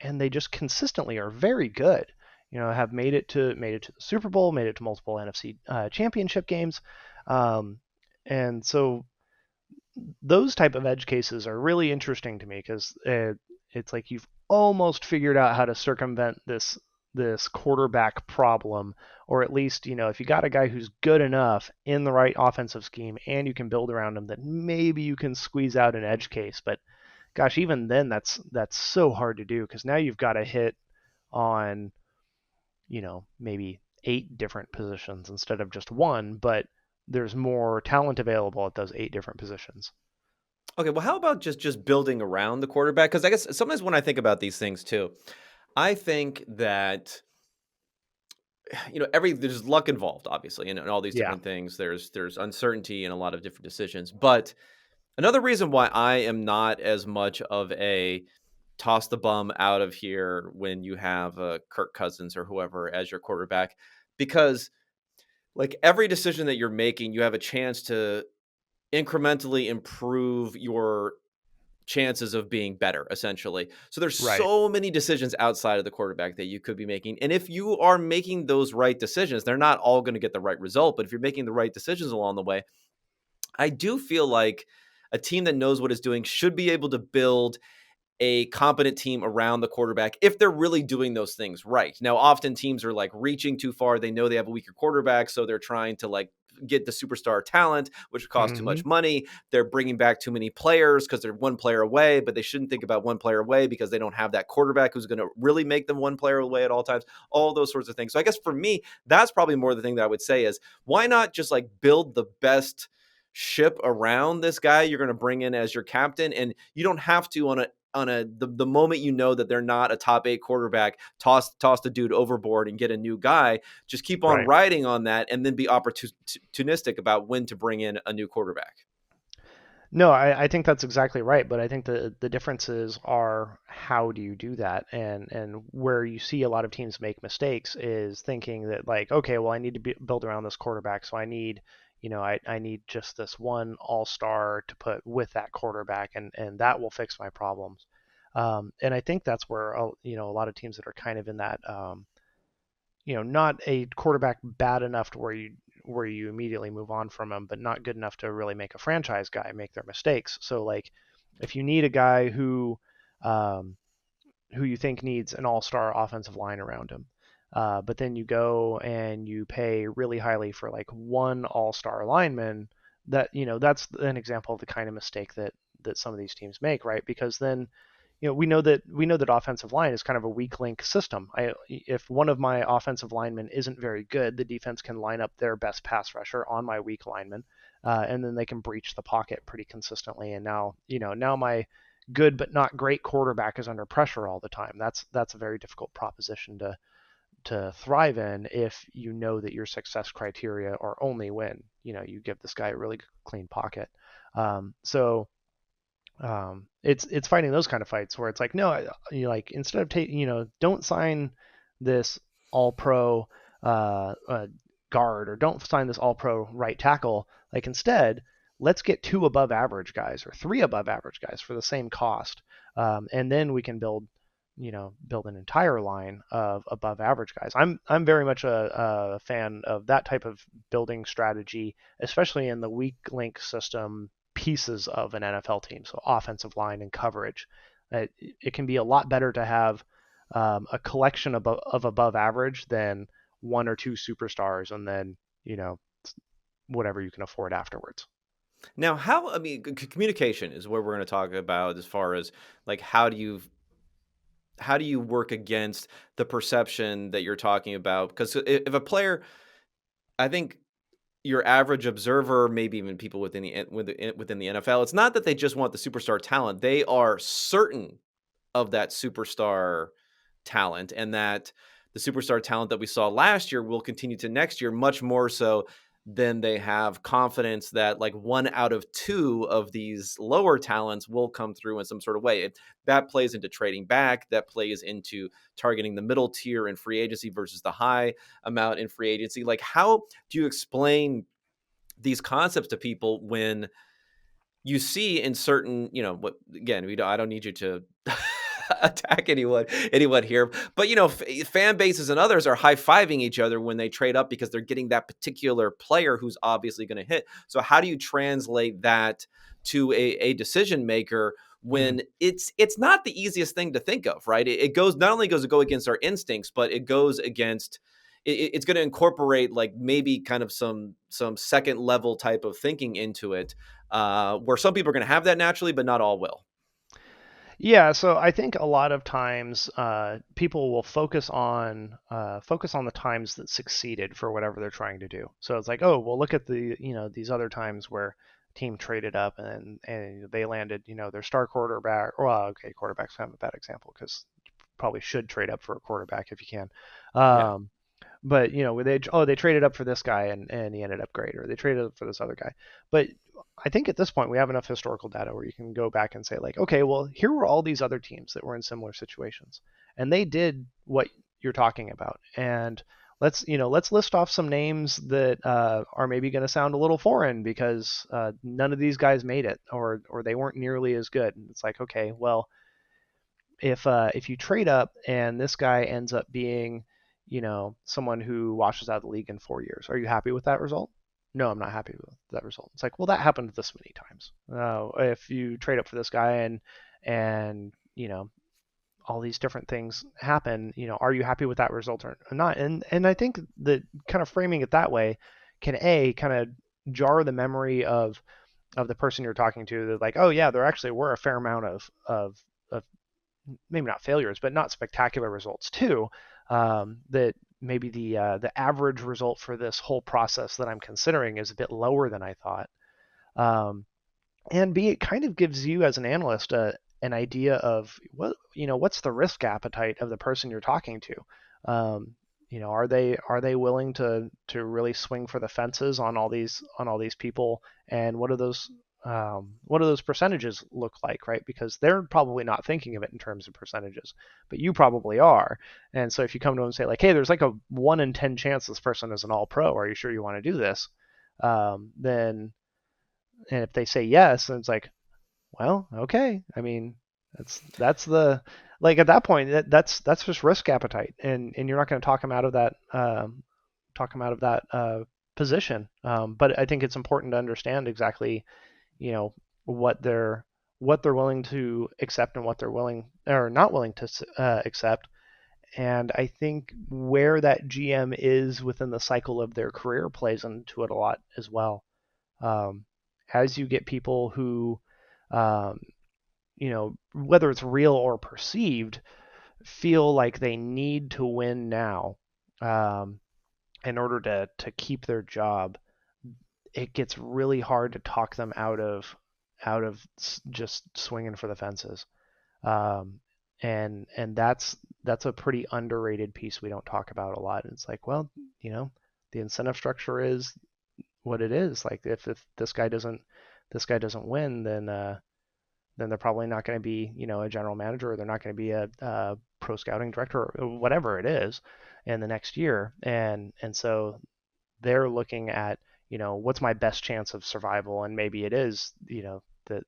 and they just consistently are very good. Have made it to the Super Bowl, made it to multiple NFC championship games, um, and so those type of edge cases are really interesting to me because it's like you've almost figured out how to circumvent this quarterback problem, or at least if you got a guy who's good enough in the right offensive scheme and you can build around him, that maybe you can squeeze out an edge case. But gosh, even then, that's so hard to do because now you've got to hit on maybe 8 different positions instead of just one, but there's more talent available at those 8 different positions. okay. Well, how about just building around the quarterback? Because I guess sometimes when I think about these things too, I think that every there's luck involved, obviously, and all these Yeah. different things. There's uncertainty in a lot of different decisions, but another reason why I am not as much of a toss the bum out of here when you have Kirk Cousins or whoever as your quarterback, because like every decision that you're making, you have a chance to incrementally improve your chances of being better, essentially. So there's Right. so many decisions outside of the quarterback that you could be making. And if you are making those right decisions, they're not all going to get the right result. But if you're making the right decisions along the way, I do feel like a team that knows what it's doing should be able to build a competent team around the quarterback if they're really doing those things right. Now, often teams are like reaching too far. They know they have a weaker quarterback, so they're trying to like get the superstar talent, which costs too Hmm. much money. They're bringing back too many players because they're one player away, but they shouldn't think about one player away because they don't have that quarterback who's going to really make them one player away at all times. All those sorts of things. So I guess for me, that's probably more the thing that I would say is why not just like build the best ship around this guy you're going to bring in as your captain, and you don't have to the moment that they're not a top 8 quarterback, toss the dude overboard and get a new guy. Just keep on Right. riding on that and then be opportunistic about when to bring in a new quarterback. No, I think that's exactly right, but I think the differences are how do you do that, and where you see a lot of teams make mistakes is thinking that like, okay, well, I need to build around this quarterback, so I need, I need just this one all-star to put with that quarterback, and that will fix my problems. And I think that's where a lot of teams that are kind of in that not a quarterback bad enough to where you immediately move on from him, but not good enough to really make a franchise guy make their mistakes. So like, if you need a guy um, who you think needs an all-star offensive line around him, but then you go and you pay really highly for like one all-star lineman, that that's an example of the kind of mistake that some of these teams make, right? Because then we know that offensive line is kind of a weak link system. If one of my offensive linemen isn't very good, the defense can line up their best pass rusher on my weak lineman, and then they can breach the pocket pretty consistently. And now my good but not great quarterback is under pressure all the time. That's a very difficult proposition to thrive in if you know that your success criteria are only when you give this guy a really clean pocket. So it's fighting those kind of fights where it's like, no, like instead of don't sign this all pro guard, or don't sign this all pro right tackle. Like instead, let's get two above average guys or three above average guys for the same cost, and then we can build an entire line of above average guys. I'm very much a fan of that type of building strategy, especially in the weak link system pieces of an NFL team, so offensive line and coverage. It can be a lot better to have a collection of above average than one or two superstars and then whatever you can afford afterwards. Now, how I mean, communication is where we're going to talk about as far as like how do you work against the perception that you're talking about? Because if a player, I think your average observer, maybe even people within the NFL, it's not that they just want the superstar talent; they are certain of that superstar talent, and that the superstar talent that we saw last year will continue to next year, much more so than they have confidence that like one out of two of these lower talents will come through in some sort of way. That plays into trading back, that plays into targeting the middle tier in free agency versus the high amount in free agency. Like, how do you explain these concepts to people when you see in certain, what again, I don't need you to attack anyone here, but fan bases and others are high-fiving each other when they trade up because they're getting that particular player who's obviously going to hit. So how do you translate that to a decision maker Mm-hmm. when it's not the easiest thing to think of, right? It goes, not only goes to go against our instincts, but it goes against it's going to incorporate like maybe kind of some second level type of thinking into it, where some people are going to have that naturally, but not all will. Yeah, so I think a lot of times people will focus on the times that succeeded for whatever they're trying to do. So it's like, oh, well, look at these other times where team traded up and they landed their star quarterback. Well, okay, quarterback's kind of a bad example because you probably should trade up for a quarterback if you can. Yeah. But they traded up for this guy and he ended up great, or they traded up for this other guy. But I think at this point we have enough historical data where you can go back and say like, okay, well, here were all these other teams that were in similar situations, and they did what you're talking about. And let's list off some names that are maybe going to sound a little foreign because none of these guys made it, or they weren't nearly as good. And it's like, okay, well, if you trade up and this guy ends up being, someone who washes out of the league in 4 years, are you happy with that result? No, I'm not happy with that result. It's like, well, that happened this many times. If you trade up for this guy and all these different things happen, are you happy with that result or not? And I think that kind of framing it that way can kind of jar the memory of the person you're talking to, that like, oh yeah, there actually were a fair amount of maybe not failures, but not spectacular results too. That maybe the average result for this whole process that I'm considering is a bit lower than I thought. Um, and B, it kind of gives you as an analyst an idea of what's the risk appetite of the person you're talking to. Are they willing to really swing for the fences on all these people, and what do those percentages look like, right? Because they're probably not thinking of it in terms of percentages, but you probably are. And so if you come to them and say like, hey, there's like a 1 in 10 chance this person is an all pro, are you sure you want to do this? Then and if they say yes, then it's like, well, okay. I mean, that's the like at that point that's just risk appetite, and you're not going to talk them out of that position. But I think it's important to understand exactly you know what they're willing to accept and what they're willing or not willing to accept. And I think where that GM is within the cycle of their career plays into it a lot as well. as you get people who, um, whether it's real or perceived, feel like they need to win now, um, in order to keep their job, it gets really hard to talk them out of just swinging for the fences. Um, and that's a pretty underrated piece we don't talk about a lot. It's like, well, you know, the incentive structure is what it is. Like if this guy doesn't win, then they're probably not going to be, a general manager, or they're not going to be a pro scouting director, or whatever it is in the next year. And so they're looking at, what's my best chance of survival, and maybe it is, that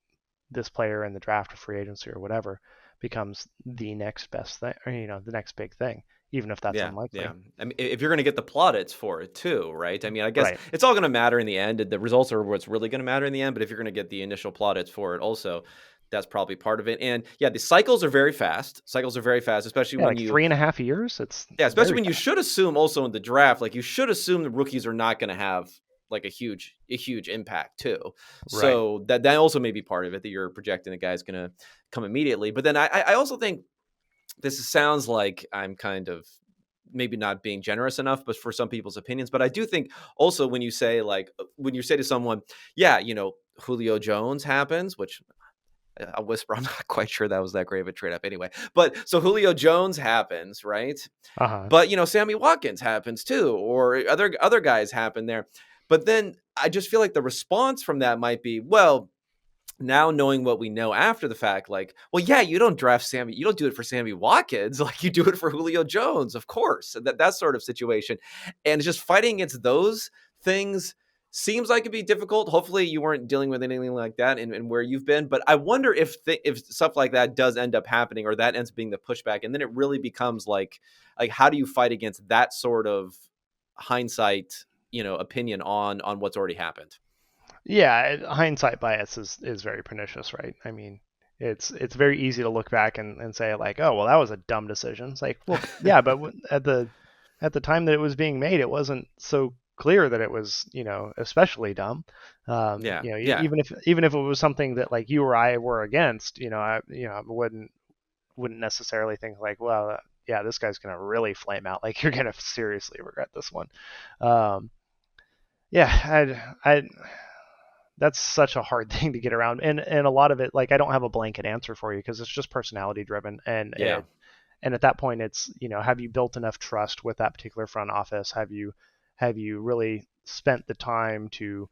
this player in the draft or free agency or whatever becomes the next best thing, or, the next big thing, even if that's Yeah, yeah. unlikely. I mean, if you're going to get the plaudits for it too, right? I mean, I guess Right. it's all going to matter in the end. The results are what's really going to matter in the end. But if you're going to get the initial plaudits for it, also, that's probably part of it. And yeah, the cycles are very fast. Cycles are very fast, especially Yeah, when like you, 3.5 years. It's yeah, especially very when you fast. should assume also in the draft, like you should assume the rookies are not going to have like a huge impact too. Right. So that also may be part of it, that you're projecting the guy's going to come immediately. But then I also think this sounds like I'm kind of maybe not being generous enough, but for some people's opinions. But I do think also when you say when you say to someone, yeah, Julio Jones happens, which I'll whisper, I'm not quite sure that was that great of a trade up anyway. But so Julio Jones happens, right? Uh-huh. But Sammy Watkins happens too, or other guys happen there. But then I just feel like the response from that might be, well, now knowing what we know after the fact, like, well, yeah, you don't you don't do it for Sammy Watkins, like you do it for Julio Jones, of course. That sort of situation. And just fighting against those things seems like it'd be difficult. Hopefully you weren't dealing with anything like that and where you've been. But I wonder if stuff like that does end up happening, or that ends up being the pushback. And then it really becomes like how do you fight against that sort of hindsight, opinion on what's already happened? Yeah, hindsight bias is very pernicious, right? I mean, it's very easy to look back and say like, oh, well, that was a dumb decision. It's like, well, yeah, but at the time that it was being made, it wasn't so clear that it was, especially dumb. Yeah, yeah. Even if it was something that like you or I were against, I wouldn't necessarily think like, well, yeah, this guy's gonna really flame out. Like you're gonna seriously regret this one. Um, yeah, I that's such a hard thing to get around, and a lot of it, like, I don't have a blanket answer for you because it's just personality driven, Yeah. and at that point it's, have you built enough trust with that particular front office? Have you really spent the time to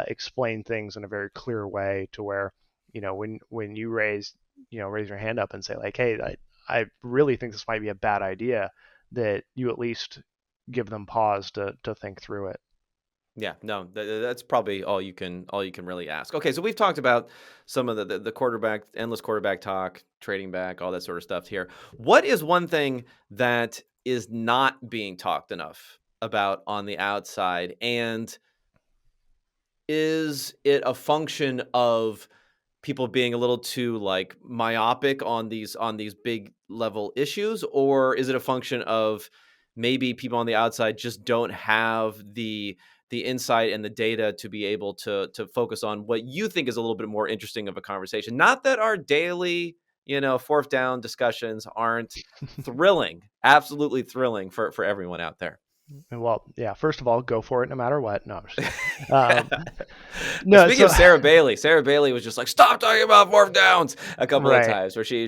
explain things in a very clear way to where, when you raise your hand up and say like, hey, I really think this might be a bad idea, that you at least give them pause to think through it. Yeah, no, that's probably all you can really ask. Okay, so we've talked about some of the quarterback, endless quarterback talk, trading back, all that sort of stuff here. What is one thing that is not being talked enough about on the outside, and is it a function of people being a little too like myopic on these big level issues, or is it a function of maybe people on the outside just don't have the insight and the data to be able to focus on what you think is a little bit more interesting of a conversation? Not that our daily, fourth down discussions aren't thrilling, absolutely thrilling for everyone out there. Well, yeah, first of all, go for it no matter what. No, I'm just kidding. Um, no, Speaking so of Sarah Bailey was just like, "Stop talking about fourth downs" a couple of right. times, where she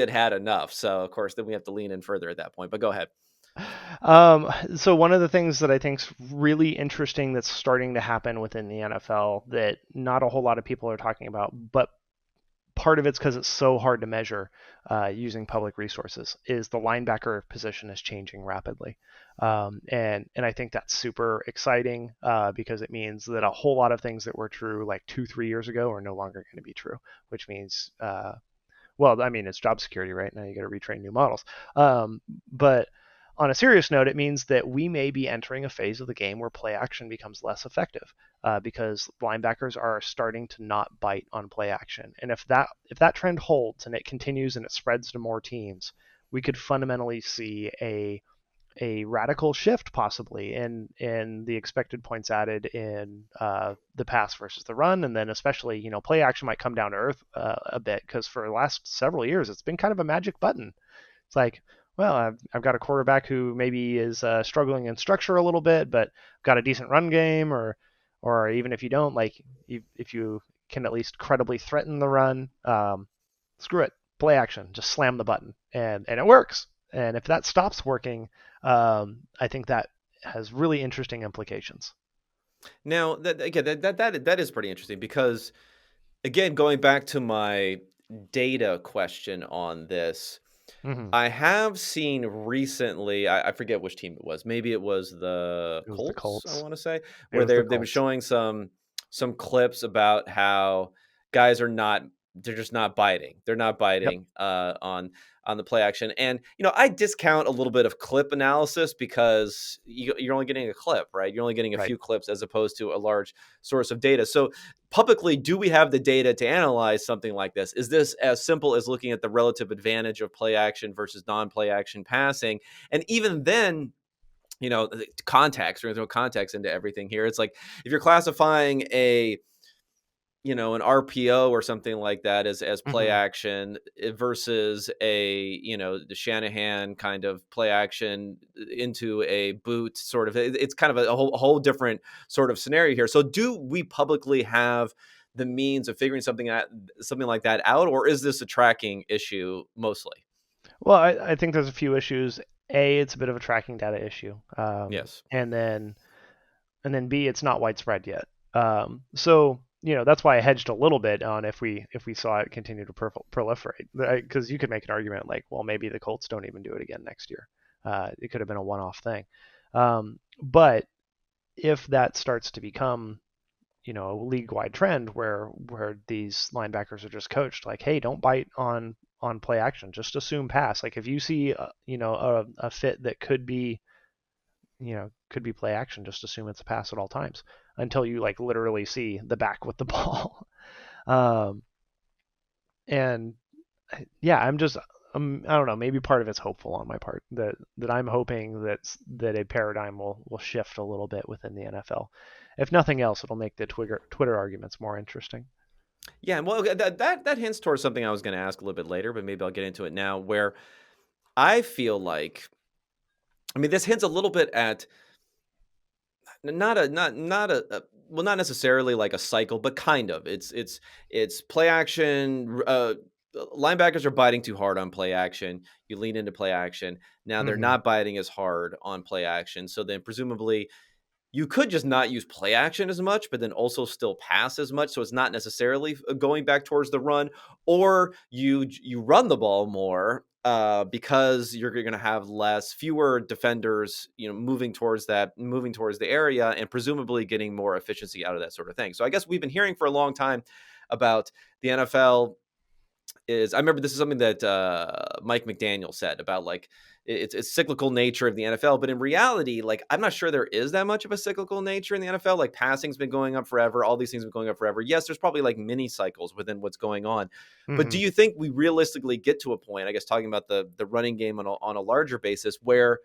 had enough. So of course, then we have to lean in further at that point. But go ahead. So one of the things that I think is really interesting that's starting to happen within the NFL that not a whole lot of people are talking about, but part of it's because it's so hard to measure using public resources, is the linebacker position is changing rapidly. And I think that's super exciting because it means that a whole lot of things that were true like 2-3 years ago are no longer going to be true, which means, well, I mean, it's job security, right? Now you got to retrain new models. But on a serious note, it means that we may be entering a phase of the game where play action becomes less effective because linebackers are starting to not bite on play action. And if that trend holds and it continues and it spreads to more teams, we could fundamentally see a radical shift possibly in the expected points added in the pass versus the run, and then especially play action might come down to earth a bit, because for the last several years it's been kind of a magic button. It's like, well, I've got a quarterback who maybe is struggling in structure a little bit, but got a decent run game, or even if you don't, like, if you can at least credibly threaten the run, screw it, play action, just slam the button, and it works. And if that stops working, I think that has really interesting implications. Now, that is pretty interesting because, again, going back to my data question on this, Mm-hmm. I have seen recently, I forget which team it was. Maybe it was the It was the Colts, I Colts. want to say, It where was the they've been Colts. showing some clips about how guys are not they're just not biting. They're not Yep. biting on the play action. And I discount a little bit of clip analysis because you're only getting a clip, right? You're only getting a Right. few clips as opposed to a large source of data. So publicly, do we have the data to analyze something like this? Is this as simple as looking at the relative advantage of play action versus non-play action passing? And even then, the context, we're going to throw context into everything here. It's like if you're classifying an RPO or something like that as play Mm-hmm. action versus the Shanahan kind of play action into a boot sort of, it's kind of a whole different sort of scenario here. So do we publicly have the means of figuring something like that out, or is this a tracking issue mostly? Well, I think there's a few issues. A, it's a bit of a tracking data issue, Yes. and then B, it's not widespread yet. So that's why I hedged a little bit on if we saw it continue to proliferate, because you could make an argument like, well, maybe the Colts don't even do it again next year. It could have been a one-off thing. But if that starts to become a league-wide trend where these linebackers are just coached like, hey, don't bite on play action, just assume pass. Like if you see a fit that could be play action, just assume it's a pass at all times until you like literally see the back with the ball. um, and yeah, I don't know, maybe part of it's hopeful on my part, that I'm hoping that a paradigm will shift a little bit within the NFL. If nothing else, it'll make the Twitter arguments more interesting. Yeah, well, that hints towards something I was going to ask a little bit later, but maybe I'll get into it now. Where I feel like, I mean, this hints a little bit at not necessarily like a cycle, but kind of. It's play action. Linebackers are biting too hard on play action. You lean into play action. Now they're Mm-hmm. not biting as hard on play action. So then presumably you could just not use play action as much, but then also still pass as much. So it's not necessarily going back towards the run, or you run the ball more because you're going to have fewer defenders, moving towards the area, and presumably getting more efficiency out of that sort of thing. So I guess we've been hearing for a long time about the NFL I remember this is something that Mike McDaniel said about like it's cyclical nature of the NFL, but in reality, like I'm not sure there is that much of a cyclical nature in the NFL. Like passing's been going up forever, all these things have been going up forever. Yes, there's probably like mini cycles within what's going on, but Mm-hmm. do you think we realistically get to a point? I guess talking about the running game on a larger basis where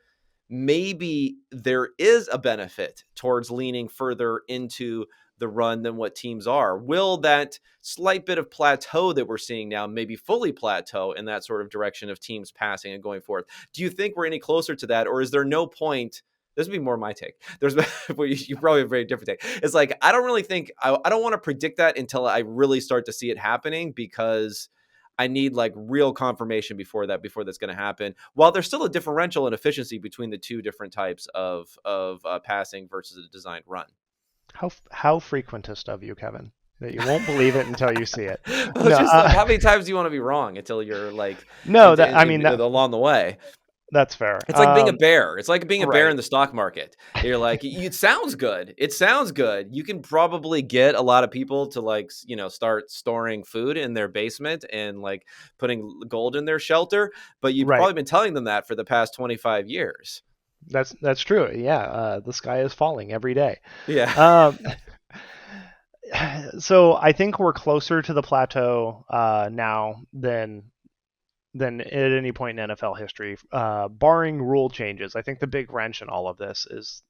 maybe there is a benefit towards leaning further into the run than what teams are. Will that slight bit of plateau that we're seeing now maybe fully plateau in that sort of direction of teams passing and going forth? Do you think we're any closer to that, or is there no point? This would be more my take. There's you probably have a very different take. It's like I don't really think I don't want to predict that until I really start to see it happening, because I need like real confirmation before that's going to happen. While there's still a differential in efficiency between the two different types of passing versus a designed run. How frequentist of you, Kevin, that you won't believe it until you see it. Well, it's No, just like how many times do you want to be wrong until you're like no, that I mean that along the way? that's fair. It's like being a bear. It's like being a bear Right, in the stock market. You're like, it sounds good. It sounds good. You can probably get a lot of people to like, start storing food in their basement and like putting gold in their shelter. But you've right. probably been telling them that for the past 25 years. That's true. Yeah, the sky is falling every day. Yeah. Um, so I think we're closer to the plateau now than at any point in NFL history, barring rule changes. I think the big wrench in all of this is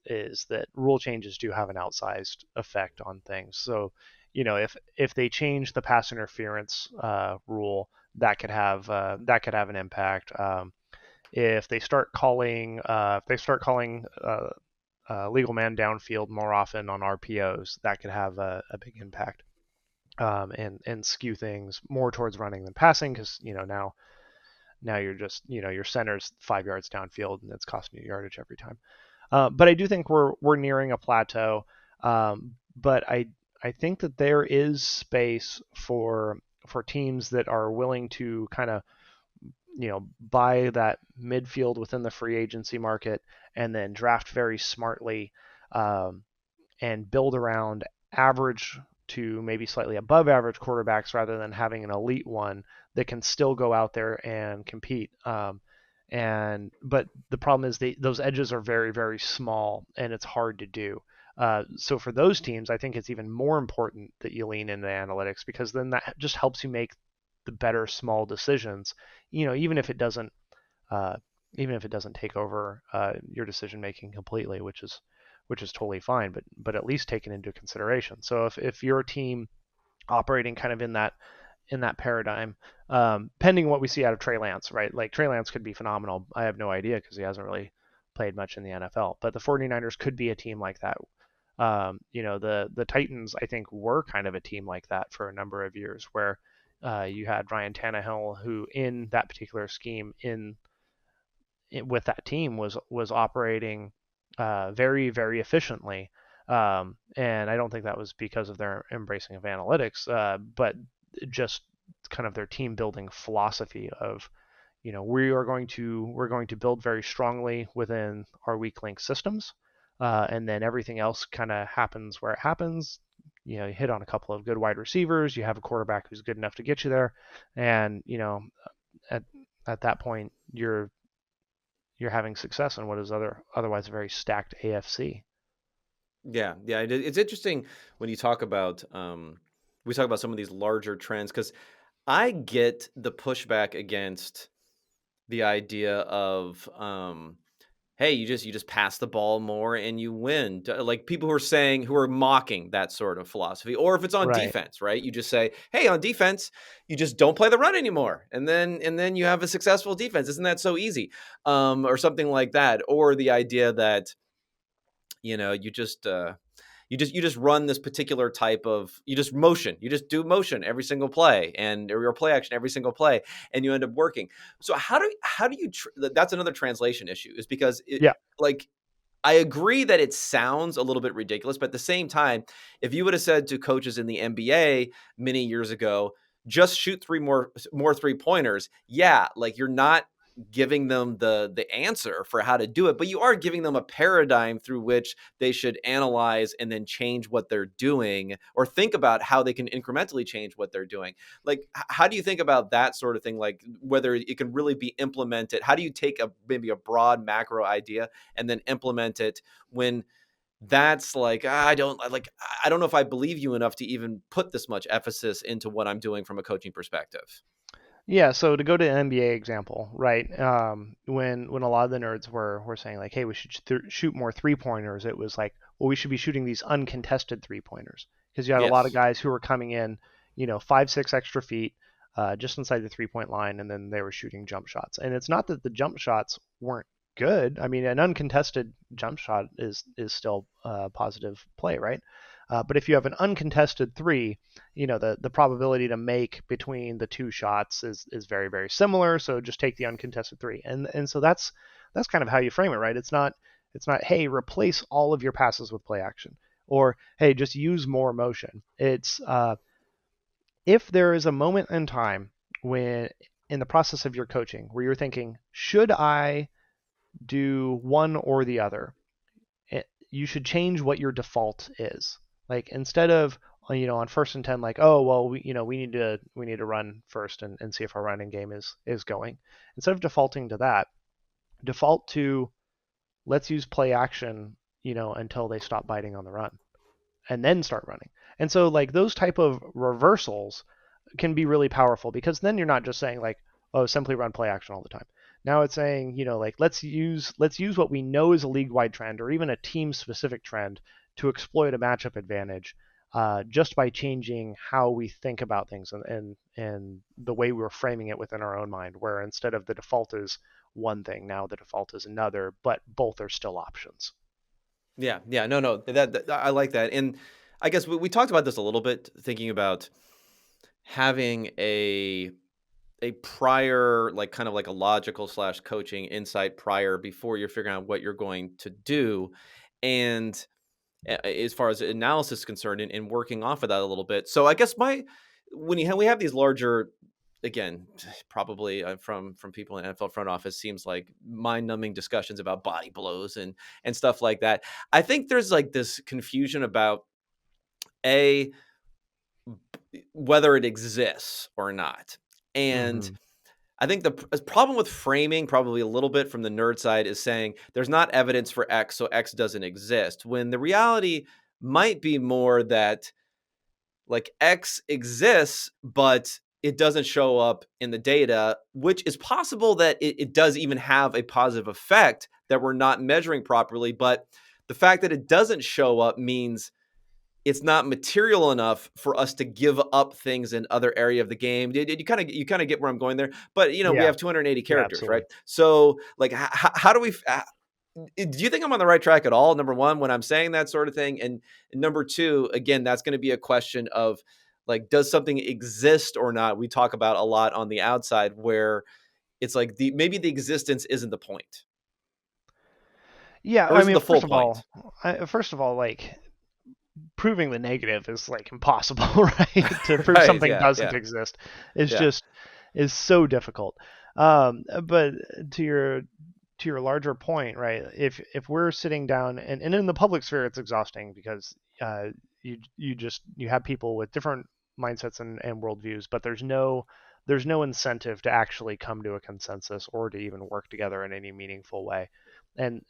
that rule changes do have an outsized effect on things. So, if they change the pass interference rule, that could have an impact. If they start calling legal man downfield more often on RPOs, that could have a big impact, and skew things more towards running than passing because now you're just your center's 5 yards downfield and it's costing you yardage every time. But I do think we're nearing a plateau. But I think that there is space for teams that are willing to kind of buy that midfield within the free agency market and then draft very smartly, um, and build around average to maybe slightly above average quarterbacks rather than having an elite one that can still go out there and compete. But the problem is those edges are very, very small and it's hard to do. So for those teams, I think it's even more important that you lean into analytics because then that just helps you make the better small decisions. Even if it doesn't, uh, take over your decision making completely, which is totally fine, but at least taken into consideration. So if you're a team operating kind of in that paradigm, pending what we see out of Trey Lance, right? Like Trey Lance could be phenomenal. I have no idea because he hasn't really played much in the NFL. But the 49ers could be a team like that. The Titans, I think, were kind of a team like that for a number of years, where you had Ryan Tannehill, who in that particular scheme with that team was operating very, very efficiently. And I don't think that was because of their embracing of analytics, but just kind of their team building philosophy of, we're going to build very strongly within our weak link systems, and then everything else kind of happens where it happens. You hit on a couple of good wide receivers, you have a quarterback who's good enough to get you there, and at at that point you're having success in what is otherwise a very stacked AFC. Yeah, yeah. It's interesting when you talk about we talk about some of these larger trends because I get the pushback against the idea of hey, you just pass the ball more and you win. Like people who are mocking that sort of philosophy, or if it's on Right. defense, right? You just say, hey, on defense, you just don't play the run anymore, and then you have a successful defense. Isn't that so easy? Or something like that, or the idea that you just run this particular type of you just do motion every single play or your play action every single play and you end up working. So how do you that's another translation issue is because Yeah. like I agree that it sounds a little bit ridiculous, but at the same time, if you would have said to coaches in the NBA many years ago, just shoot three more three pointers, yeah, like you're not giving them the answer for how to do it, but you are giving them a paradigm through which they should analyze and then change what they're doing or think about how they can incrementally change what they're doing. Like how do you think about that sort of thing, like whether it can really be implemented? How do you take maybe a broad macro idea and then implement it when that's like I don't know if I believe you enough to even put this much emphasis into what I'm doing from a coaching perspective. Yeah, so to go to an NBA example, right? When a lot of the nerds were saying like, "Hey, we should shoot more three pointers," it was like, "Well, we should be shooting these uncontested three pointers," because you had a lot of Yes. guys who were coming in, 5, 6 extra feet, just inside the 3-point line, and then they were shooting jump shots. And it's not that the jump shots weren't good. I mean, an uncontested jump shot is still a positive play, right? But if you have an uncontested three, the probability to make between the two shots is very, very similar. So just take the uncontested three, and so that's kind of how you frame it, right? It's not hey, replace all of your passes with play action, or hey, just use more motion. It's if there is a moment in time when in the process of your coaching where you're thinking, should I do one or the other? You should change what your default is. Like instead of on 1st and 10, like, oh well, we need to run first and see if our running game is going. Instead of defaulting to that, default to let's use play action, until they stop biting on the run, and then start running. And so like those type of reversals can be really powerful because then you're not just saying like, oh, simply run play action all the time. Now it's saying, like let's use what we know is a league-wide trend or even a team-specific trend to exploit a matchup advantage, just by changing how we think about things and the way we're framing it within our own mind. Where instead of the default is one thing, now the default is another, but both are still options. Yeah, yeah, no, no, that I like that, and I guess we talked about this a little bit, thinking about having a prior, like kind of like a logical slash coaching insight prior before you're figuring out what you're going to do, and as far as analysis is concerned, and working off of that a little bit. So I guess when we have these larger, again, probably from people in NFL front office, seems like mind numbing discussions about body blows and stuff like that. I think there's like this confusion about a whether it exists or not, and Mm-hmm. I think the problem with framing, probably a little bit from the nerd side, is saying there's not evidence for X, so X doesn't exist. When the reality might be more that like X exists, but it doesn't show up in the data, which is possible that it does even have a positive effect that we're not measuring properly. But the fact that it doesn't show up means it's not material enough for us to give up things in other area of the game. You kind of get where I'm going there. But we Yeah, have 280 yeah, characters, right? absolutely. So like, how do we? Do you think I'm on the right track at all? Number one, when I'm saying that sort of thing, and number two, again, that's going to be a question of like, does something exist or not? We talk about a lot on the outside where it's like maybe the existence isn't the point, Yeah, or I is it mean, the full point? first of all, like proving the negative is like impossible, right? To prove Right? something Yeah. doesn't Yeah. exist is Yeah. just is so difficult. But to your larger point, right? If we're sitting down and in the public sphere, it's exhausting because you have people with different mindsets and worldviews, but there's no incentive to actually come to a consensus or to even work together in any meaningful way. And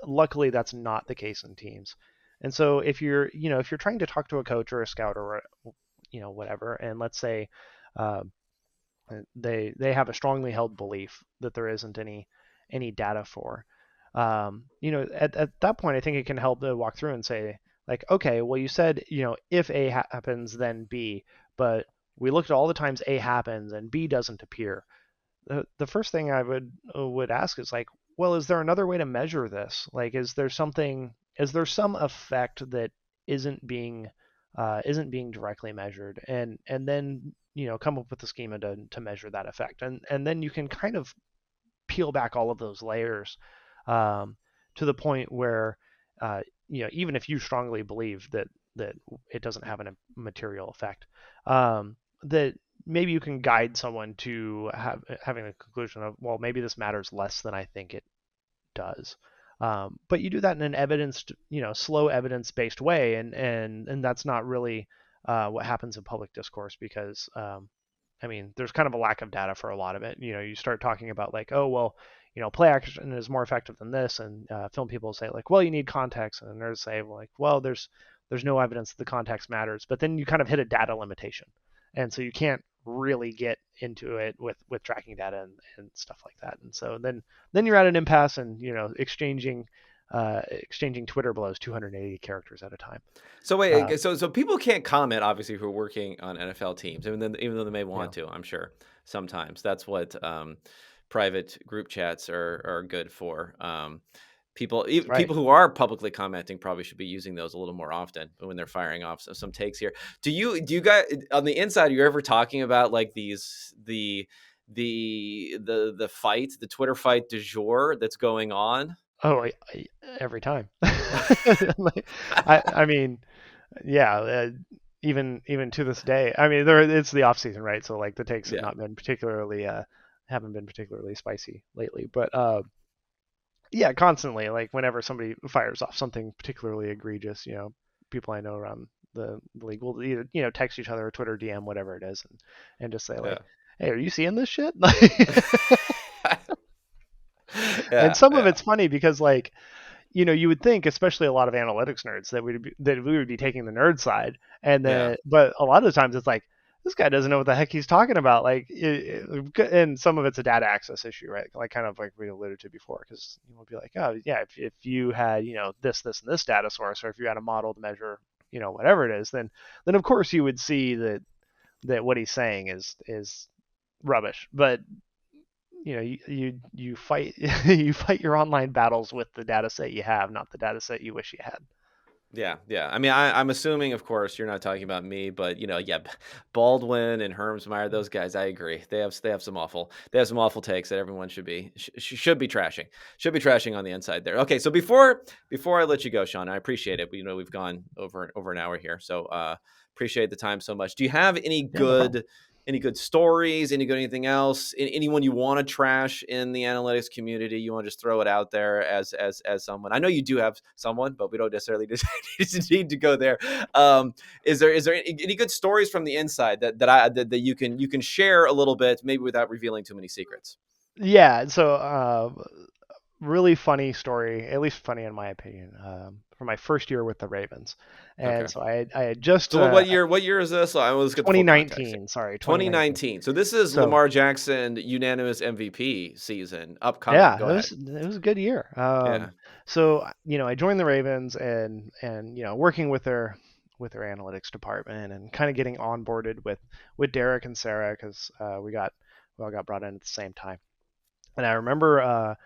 luckily, that's not the case in teams. And so if you're trying to talk to a coach or a scout or whatever, and let's say uh, they have a strongly held belief that there isn't any data for, at that point, I think it can help to walk through and say like, okay, well, you said if A happens then B, but we looked at all the times A happens and B doesn't appear. The first thing I would ask is like, well, is there another way to measure this? Like, is there some effect that isn't being isn't being directly measured, and then come up with a schema to measure that effect, and then you can kind of peel back all of those layers, um, to the point where even if you strongly believe that it doesn't have a material effect, that maybe you can guide someone to having a conclusion of, well, maybe this matters less than I think it does. But you do that in an slow evidence-based way, and that's not really what happens in public discourse because I mean, there's kind of a lack of data for a lot of it. You start talking about like, oh well, play action is more effective than this, and film people say like, well, you need context, and nerds say like, well, there's no evidence that the context matters. But then you kind of hit a data limitation, and so you can't really get into it with tracking data and stuff like that. And so then you're at an impasse, and exchanging Twitter blows 280 characters at a time. So Uh, wait, so people can't comment obviously who are working on NFL teams, even though they may yeah, want to. I'm sure sometimes that's what private group chats are good for. that's right. People who are publicly commenting probably should be using those a little more often when they're firing off some takes here. Do you guys on the inside? Are you ever talking about like the fight, the Twitter fight du jour that's going on? Oh, every time. Like, I mean, yeah, even to this day. I mean, it's the off season, right? So like the takes have Yeah. not been particularly haven't been particularly spicy lately. But yeah, constantly, like whenever somebody fires off something particularly egregious, people I know around the league will either text each other or Twitter DM whatever it is, and just say Yeah. like, hey, are you seeing this shit? And Yeah. some of Yeah. it's funny because like you would think, especially a lot of analytics nerds, that we would be taking the nerd side, and Yeah. then but a lot of the times it's like this guy doesn't know what the heck he's talking about. Like, and some of it's a data access issue, right? Like kind of like we alluded to before, because you'll be like, oh yeah, if you had this and this data source, or if you had a model to measure whatever it is, then of course you would see that what he's saying is rubbish. But you fight you fight your online battles with the data set you have, not the data set you wish you had. Yeah, yeah. I mean, I'm assuming, of course, you're not talking about me, but yeah, Baldwin and Hermsmeyer, those guys, I agree. They have some awful takes that everyone should be trashing on the inside there. Okay, so before I let you go, Sean, I appreciate it. We've gone over an hour here, so appreciate the time so much. Do you have Yeah, no problem. any good stories, anything else, anyone you want to trash in the analytics community? You want to just throw it out there as someone? I know you do have someone, but we don't necessarily need to go there. Is there any good stories from the inside that you can share a little bit, maybe without revealing too many secrets? Yeah, so really funny story, at least funny in my opinion, for my first year with the Ravens. Okay. And so I had just So what year is this? So let's get the full context here. 2019, sorry, 2019. 2019. So this is So Lamar Jackson unanimous MVP season upcoming. yeah, Go ahead. it was a good year. Yeah. So I joined the Ravens, and working with their analytics department, and kind of getting onboarded with Derek and Sarah, because we all got brought in at the same time. And I remember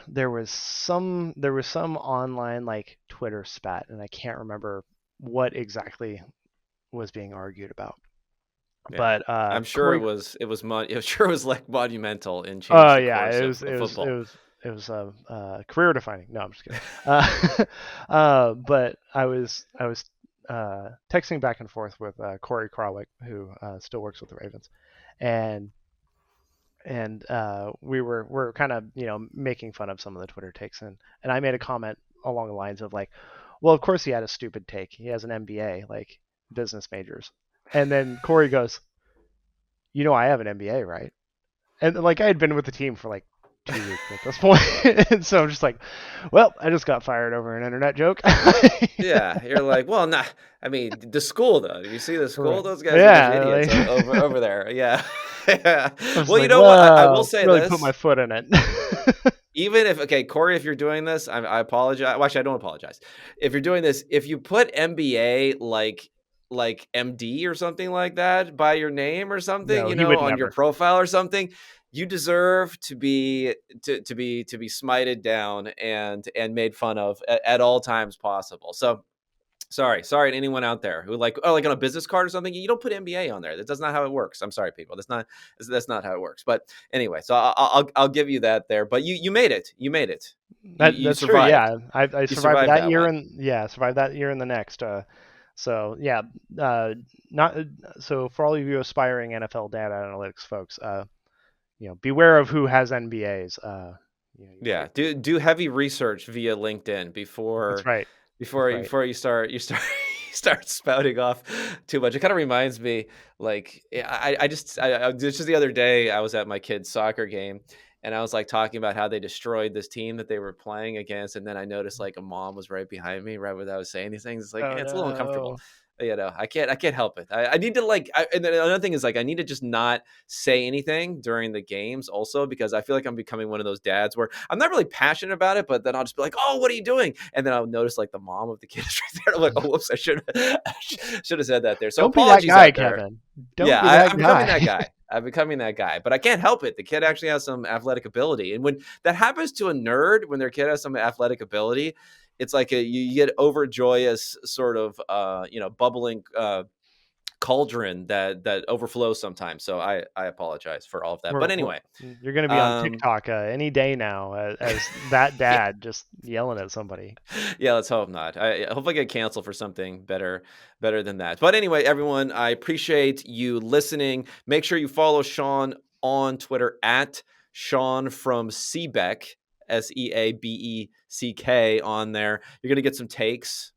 there was some online like Twitter spat, and I can't remember what exactly was being argued about. Yeah. But I'm sure Corey, I'm sure it was like monumental and oh changed the yeah, course it of, was of it was it football. was it was career defining. No, I'm just kidding. But I was texting back and forth with Corey Krawick, who still works with the Ravens, and we're kind of making fun of some of the Twitter takes, and I made a comment along the lines of like, well, of course he had a stupid take. He has an MBA, like business majors, and then Corey goes, I have an MBA, right? And like I had been with the team for like 2 weeks at this point, and so I'm just like, well, I just got fired over an internet joke. Yeah, you're like, well, nah. I mean, the school though. Do you see the school? Right. Those guys are a bunch of Yeah, idiots like over there. Yeah. Yeah. I was Well, you like, know what? I will well, say really put my this. foot in it. Even if okay, Corey, if you're doing this, I apologize. Well, actually, I don't apologize. If you're doing this, if you put MBA like MD or something like that by your name or something, No, he would on your never. profile or something, you deserve to be smited down and made fun of at all times possible. So sorry to anyone out there who like on a business card or something, you don't put MBA on there. That's not how it works. I'm sorry, people. That's not how it works. But anyway, so I'll give you that there. But you made it. You made it. You That's true. survived. Yeah, I You survived survived that that year, one. and yeah, survived that year and the next. So yeah, not so for all of you aspiring NFL data analytics folks, beware of who has NBAs. You Yeah. might. Do heavy research via LinkedIn That's before right. That's before right. before you start you start spouting off too much. It kind of reminds me, like just the other day I was at my kid's soccer game and I was like talking about how they destroyed this team that they were playing against, and then I noticed like a mom was right behind me right when I was saying these things. It's like Oh it's a little uncomfortable. no. I can't help it. I need to and then another thing is like I need to just not say anything during the games also, because I feel like I'm becoming one of those dads where I'm not really passionate about it, but then I'll just be like, oh, what are you doing? And then I'll notice like the mom of the kid is right there. I'm like, oh, whoops, I should have said that there. So Don't be that apologies guy, out there. Kevin. Don't Yeah, be that I'm becoming that guy. guy. I'm becoming that guy, but I can't help it. The kid actually has some athletic ability. And when that happens to a nerd, when their kid has some athletic ability, it's like you get overjoyous sort of, bubbling cauldron that overflows sometimes. So I apologize for all of that. But We're anyway, you're gonna be on um, TikTok any day now as that yeah, dad just yelling at somebody. yeah, let's hope not. I hope I get canceled for something better than that. But anyway, everyone, I appreciate you listening. Make sure you follow Sean on Twitter at Sean from Seabeck, Seabeck on there. You're gonna get some takes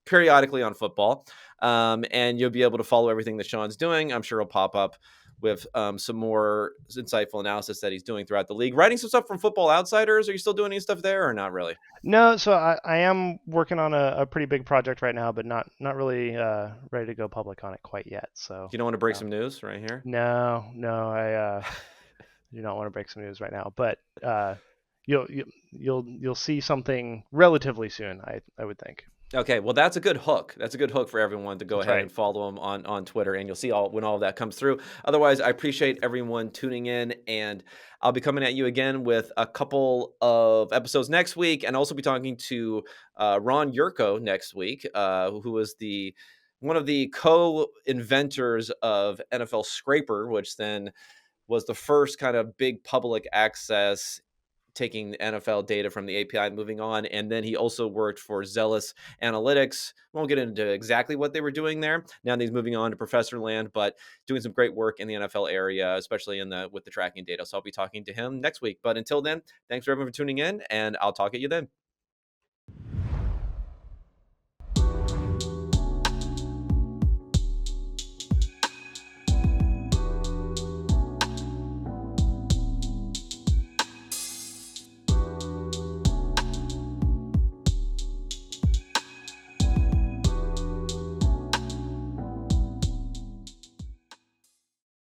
periodically on football. And you'll be able to follow everything that Sean's doing. I'm sure it'll pop up with some more insightful analysis that he's doing throughout the league. Writing some stuff from Football Outsiders. Are you still doing any stuff there or not really? No, so I am working on a pretty big project right now, but not really ready to go public on it quite yet. So You don't want to break uh, some news right here? no, I do not want to break some news right now, but you'll see something relatively soon. I would think. Okay, well, that's a good hook. That's a good hook for everyone to go That's ahead right. and follow him on Twitter, and you'll see all when all of that comes through. Otherwise, I appreciate everyone tuning in, and I'll be coming at you again with a couple of episodes next week, and also be talking to Ron Yurko next week, who is the one of the co-inventors of NFL Scraper, which then was the first kind of big public access taking NFL data from the API and moving on. And then he also worked for Zealous Analytics. Won't get into exactly what they were doing there. Now he's moving on to Professor Land, but doing some great work in the NFL area, especially in the with the tracking data. So I'll be talking to him next week. But until then, thanks for everyone for tuning in, and I'll talk at you then.